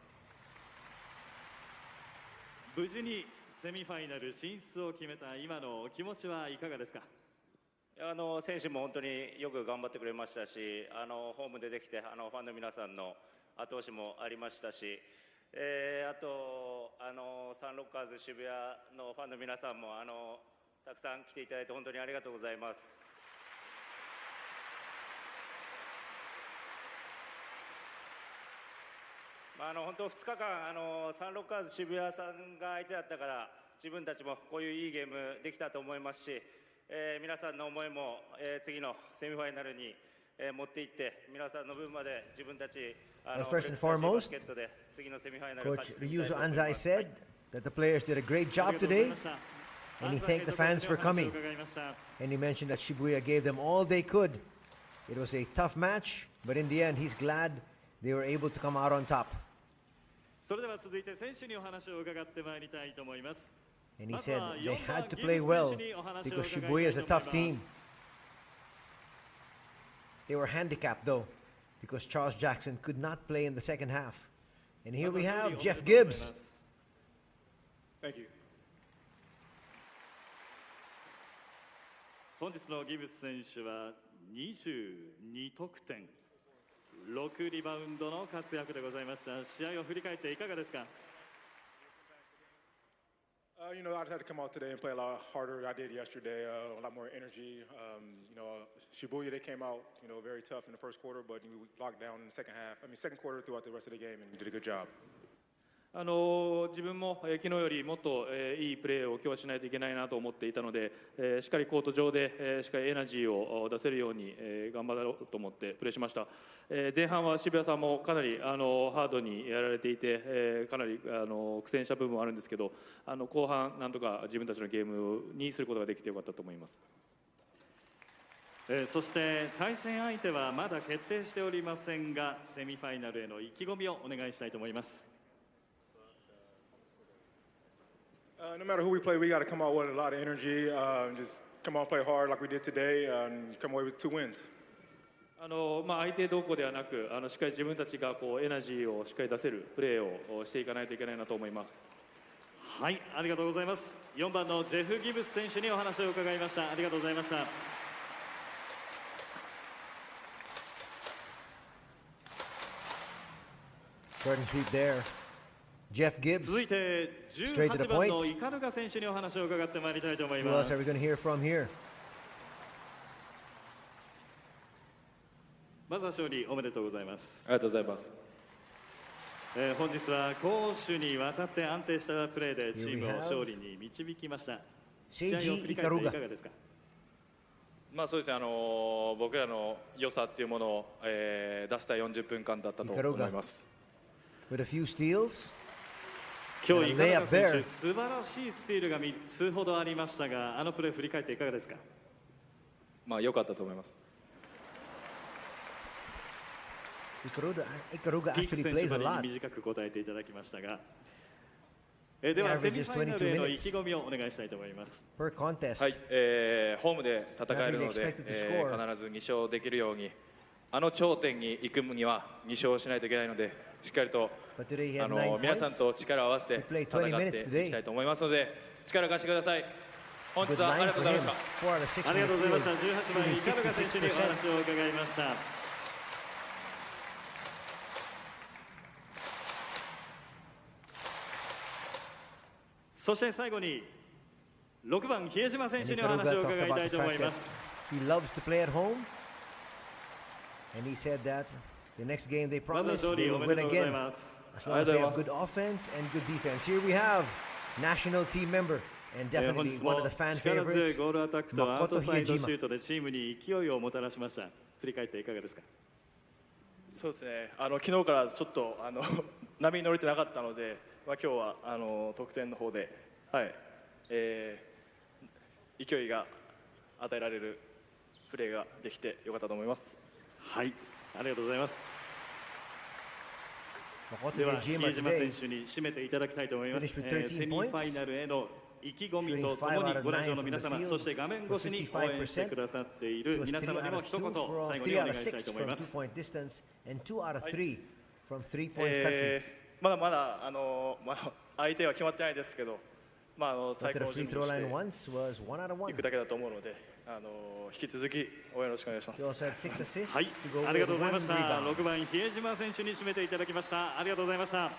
無事にセミファイナル進出を決めた今のお気持ちはいかがですか。選手も本当によく頑張ってくれましたし、ホームでできてファンの皆さんの後押しもありましたし、あとサンロッカーズ渋谷のファンの皆さんもたくさん来ていただいて本当にありがとうございます。本当2日間サンロッカーズ渋谷さんが相手だったから自分たちもこういういいゲームできたと思いますし、皆さんの思いも、次のセミファイナルに、持っていって皆さんの分まで自分たちFirst and foremost, Coach Ryuzo Anzai said that the players did a great job today, and he thanked the fans for coming. And he mentioned that Shibuya gave them all they could. It was a tough match, but in the end, he's glad they were able to come out on top. それでは続いて選手にお話を伺ってまいりたいと思います。 And he said they had to play well because Shibuya is a tough team. They were handicapped though because Charles Jackson could not play in the second half. And here we have Jeff Gibbs. Thank you. 本日のギブス選手は22得点、6リバウンドの活躍でございました。試合を振り返っていかがですか。You know, I had to come out today and play a lot harder than I did yesterday, a lot more energy. You know, Shibuya, they came out, you know, very tough in the first quarter, but we locked down in the second half. I mean, second quarter throughout the rest of the game and did a good job. 自分も、昨日よりもっと、いいプレーを今日はしないといけないなと思っていたので、しっかりコート上で、しっかりエナジーを出せるように、頑張ろうと思ってプレーしました。前半は渋谷さんもかなりハードにやられていて、かなり苦戦した部分もあるんですけど、後半なんとか自分たちのゲームにすることができてよかったと思います。そして対戦相手はまだ決定しておりませんが、セミファイナルへの意気込みをお願いしたいと思います。No matter who we play, we got to come out with a lot of energy. Just come out and play hard like we did today, and come away with 2 wins. 相手どうこうではなく、しっかり自分たちがエナジーをしっかり出せるプレーをしていかないといけないなと思います。はい、ありがとうございます。4番のジェフ・ギブス選手にお話を伺いました。ありがとうございました。Short and sweep there. Jeff Gibbs. 続いて Straight to the 18番 point. のイカルガ選手にお話を伺ってまいりたいと思い Who ま else す are we going to hear from here? まずは勝利おめでとうございます。ありがとうございます。本日は攻守にわたって安定したプレーでチームを勝利に導きました。試合を振り返っていかがですか。そうですね、僕らの良さっていうものを、出した40分間だったと思います。With a few steals. 今日イカルガ選手素晴らしいスティールが3つほどありましたが、あのプレー振り返っていかがですか。良かったと思います。Ikaruga ピーク actually 選 plays 手 a ま lot. で短く答えていただきましたが、ではセミファイナルへの意気込みをお願いしたいと思います。Per contest. はい、ホームで戦えるので、必ず2勝できるように、頂点に行くには2勝しないといけないので、しっかりと皆さんと力を合わせて戦っていきたいと思いますので、力を貸してください。本日はありがとうございました。ありがとうございました。18番イカルガ選手にお話を伺いました。そして最後に6番比江島選手にお話を伺いたいと思います。He loves to play at home, and he said that the next game they promised they will win again as long as they have good offense and good defense. Here we have national team member and definitely one of the fan 力強い favorites, ゴールアタックとアウトサイドシュー Makoto トでチームに勢いをもたらしました。振り返っていかがですか。そうですね、昨日からちょっと波に乗れてなかったので、今日は得点の方で、勢いが与えられるプレーができてよかったと思います。はい、ありがとうございます。 Makoto では比江 Hijima 島 today 選手に締めていただきたいと思います。 Finished with 13セミファイナルへの意気込みとともにご来場の皆様、そして画面越しに応援してくださっている It was 皆 3様に out も of 一 2言 from 最後に 3 out お願 of いしたい 6と思い from ます。 2-point distance and 2 out of 3 from 3-point country. まだまだ相手は決まってないですけど、最 Went 高 to の the 準 free 備 throw をし line て once was 1 out of い 1. くだけだと思うので、引き続き応援よろしくお願いしま He す。 also had 6 assists はい、 to go ありが with とうござい 1 ました。 rebound. 6番比江島選手に締めていただきました。ありがとうございました。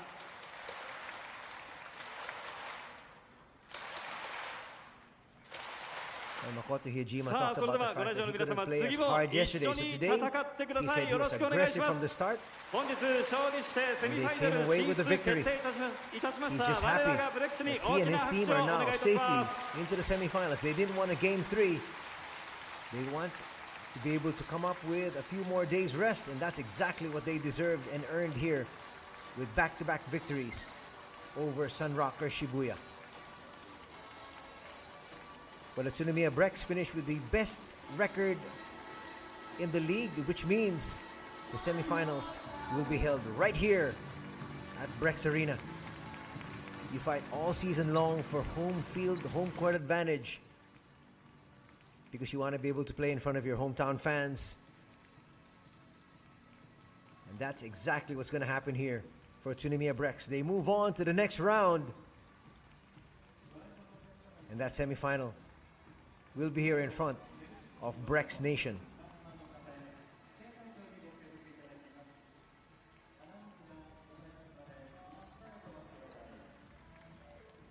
Makoto Hijima さあ、 talked それで about the はご fact 来場 that の he 皆 couldn't 様、 play 次 as も hard 一 yesterday. 緒 So に today, 戦ってくだ he さ said い。 he よろ was しくお願いし aggressive ま from the す。 start. 本日勝利してセミファイナ And ル they came away 進 with 出 the 決 victory. 定いたしまし He's た。 just 我 happy らがブレックスに that 大 he き and な his 拍 team 手を are お願 now いいたしま safely す。 into the semifinals. They didn't want a game 3. They want to be able to come up with a few more days rest, and that's exactly what they deserved and earned here with back-to-back victories over Sunrockers Shibuya. But Utsunomiya Brex finished with the best record in the league, which means the semifinals will be held right here at Brex Arena. You fight all season long for home field, home court advantage, because you want to be able to play in front of your hometown fans. And that's exactly what's going to happen here for Utsunomiya Brex. They move on to the next round. And that semifinal will be here in front of Brex Nation.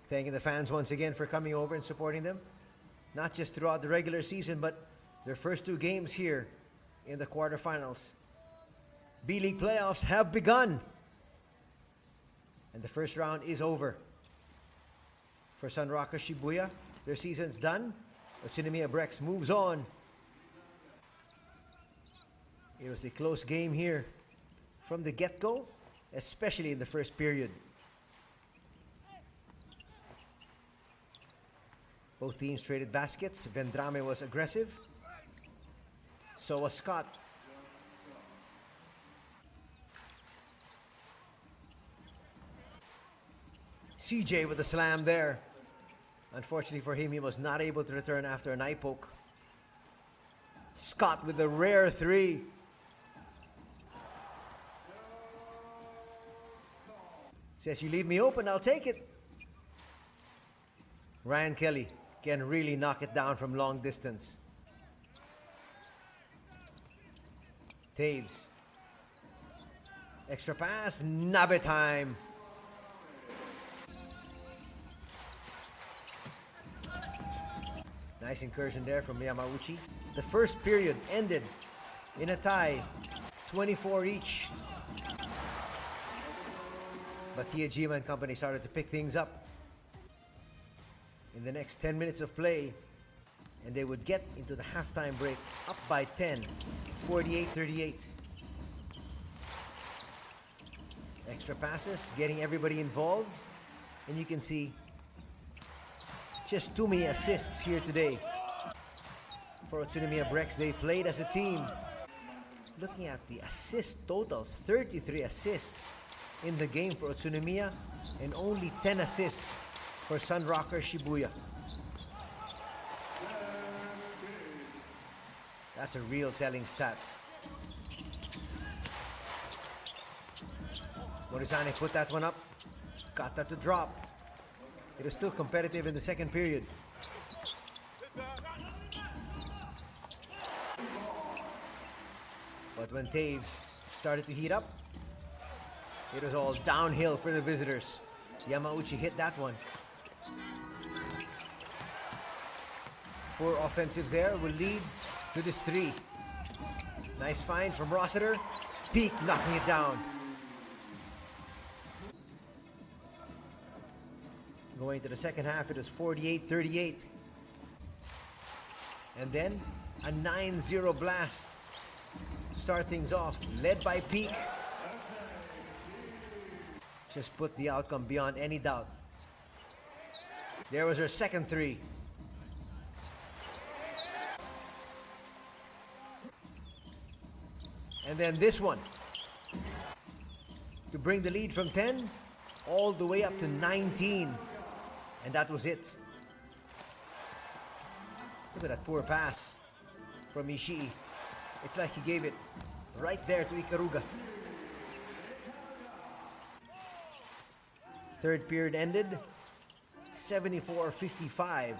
Thanking the fans once again for coming over and supporting them. Not just throughout the regular season, but their first 2 games here in the quarterfinals. B-League playoffs have begun. And the first round is over. For Sunrockers Shibuya, their season's done. Utsunomiya Brex moves on. It was a close game here from the get-go, especially in the first period. Both teams traded baskets. Vendrame was aggressive. So was Scott. CJ with the slam there. Unfortunately for him, he was not able to return after an eye poke. Scott with the rare three. Says, you leave me open, I'll take it. Ryan Kelly can really knock it down from long distance. Taves. Extra pass, Nabe time. Nice incursion there from Yamauchi. The first period ended in a tie, 24 each. But Hiejima and company started to pick things up in the next 10 minutes of play, and they would get into the halftime break up by 10, 48-38. Extra passes, getting everybody involved, and you can see just too many assists here today. For Utsunomiya Brex, they played as a team. Looking at the assist totals, 33 assists in the game for Utsunomiya and only 10 assists for Sunrockers Shibuya. That's a real telling stat. Morizane put that one up, got that to drop. It was still competitive in the second period. But when Taves started to heat up, it was all downhill for the visitors. Yamauchi hit that one. Poor offensive there will lead to this three. Nice find from Rossiter. Peak knocking it down. Going to the second half, it was 48-38. And then a 9-0 blast to start things off, led by Peak. Just put the outcome beyond any doubt. There was her second three. And then this one to bring the lead from 10 all the way up to 19. And that was it. Look at that poor pass from Ishii. It's like he gave it right there to Ikaruga. Third period ended 74-55.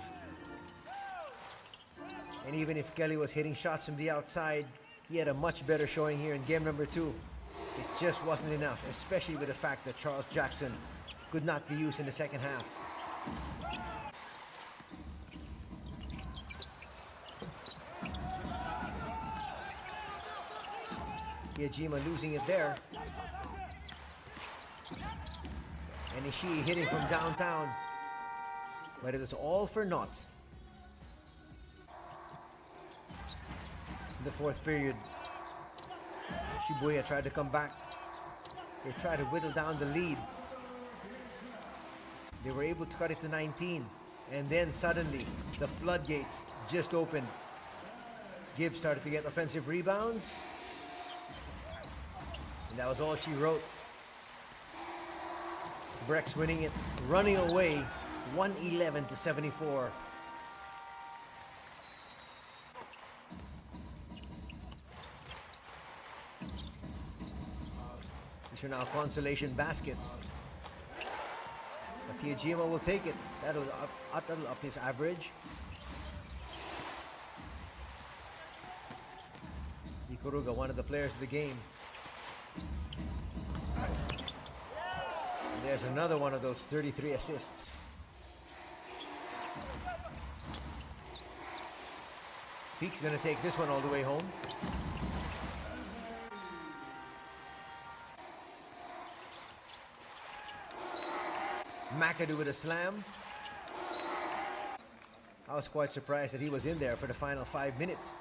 And even if Kelly was hitting shots from the outside, he had a much better showing here in game number 2. It just wasn't enough, especially with the fact that Charles Jackson could not be used in the second half. Hiejima losing it there. And Ishii hitting from downtown. But it was all for naught. In the fourth period, Shibuya tried to come back. They tried to whittle down the lead. They were able to cut it to 19. And then suddenly, the floodgates just opened. Gibbs started to get offensive rebounds. And that was all she wrote. Brex winning it, running away, 111-74. These are now consolation baskets. But Hiejima will take it. That'll up his average. Ikuruga, one of the players of the game. And there's another one of those 33 assists. Peak's gonna take this one all the way home. McAdoo with a slam. I was quite surprised that he was in there for the final 5 minutes.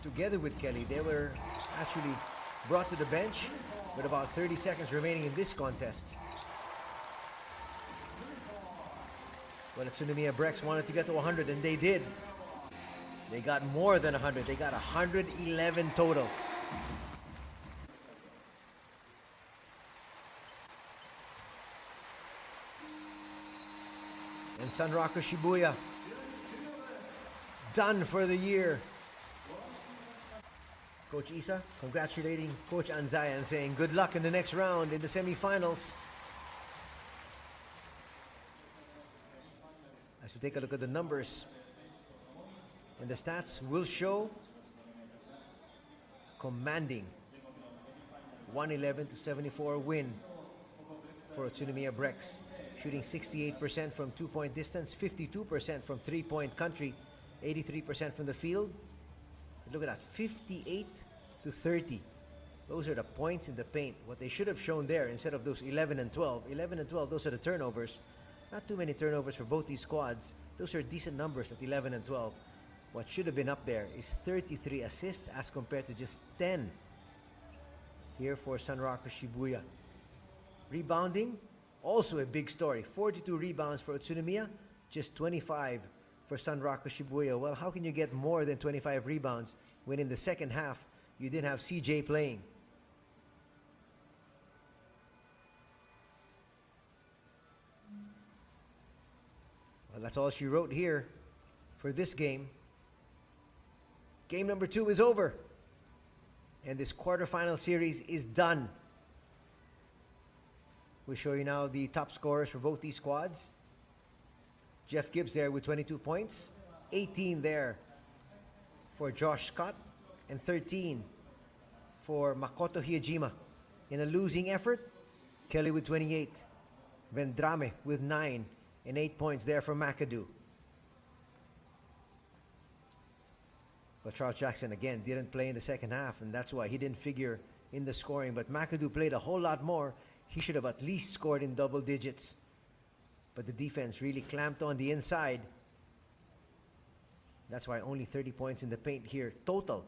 Together with Kelly, they were actually brought to the bench with about 30 seconds remaining in this contest. Well, Utsunomiya Brex wanted to get to 100, and they did. They got more than 100. They got 111 total. And Sunrockers Shibuya, done for the year. Coach Isa congratulating Coach Anzaya and saying good luck in the next round in the semifinals. As we take a look at the numbers, and the stats will show commanding 111-74 win for Utsunomiya Brex, shooting 68% from 2-point distance, 52% from 3-point country, 83% from the field. Look at that, 58-30. Those are the points in the paint. What they should have shown there instead of those 11 and 12. 11 and 12, those are the turnovers. Not too many turnovers for both these squads. Those are decent numbers at 11 and 12. What should have been up there is 33 assists as compared to just 10 here for Sunrockers Shibuya. Rebounding, also a big story. 42 rebounds for Utsunomiya, just 25 for Sunrockers Shibuya. Well, how can you get more than 25 rebounds when in the second half you didn't have CJ playing? Well, that's all she wrote here for this game. Game number 2 is over. And this quarterfinal series is done. We'll show you now the top scorers for both these squads. Jeff Gibbs there with 22 points. 18 there for Josh Scott. And 13 for Makoto Hiyajima. In a losing effort, Kelly with 28. Vendrame with 9. And 8 points there for McAdoo. But Charles Jackson, again, didn't play in the second half, and that's why he didn't figure in the scoring. But McAdoo played a whole lot more. He should have at least scored in double digits. But the defense really clamped on the inside. That's why only 30 points in the paint here total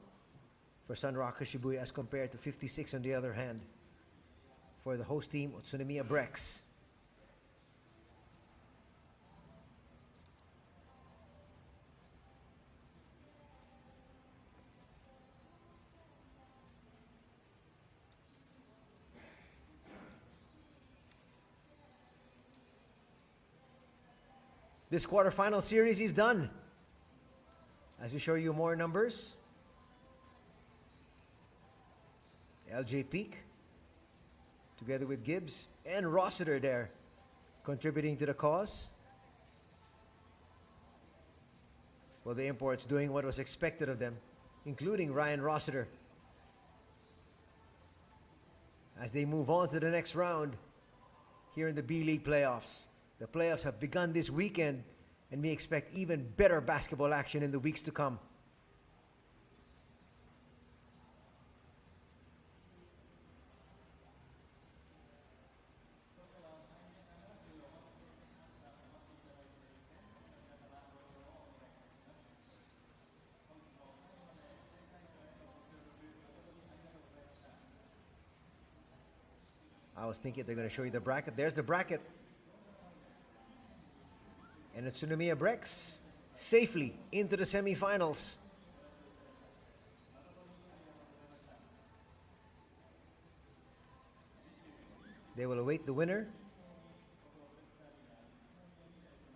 for Sunrockers Shibuya as compared to 56 on the other hand for the host team, Utsunomiya Brex. This quarterfinal series is done. As we show you more numbers, LJ Peak, together with Gibbs and Rossiter there, contributing to the cause. Well, the imports doing what was expected of them, including Ryan Rossiter. As they move on to the next round here in the B-League playoffs. The playoffs have begun this weekend, and we expect even better basketball action in the weeks to come. I was thinking they're going to show you the bracket. There's the bracket. And Utsunomiya Brex safely into the semifinals. They will await the winner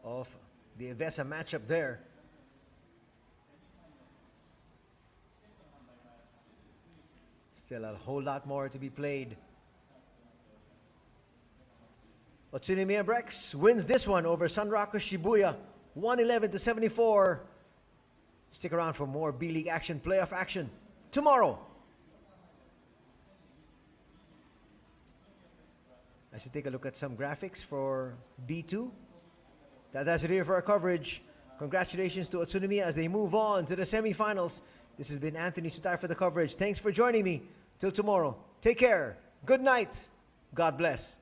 of the Evesa matchup there. Still a whole lot more to be played. Utsunomiya Brex wins this one over Sunrockers Shibuya, 111-74. Stick around for more B-League action, playoff action tomorrow. As we take a look at some graphics for B2. That's it here for our coverage. Congratulations to Utsunomiya as they move on to the semifinals. This has been Anthony Sutai for the coverage. Thanks for joining me. Till tomorrow. Take care. Good night. God bless.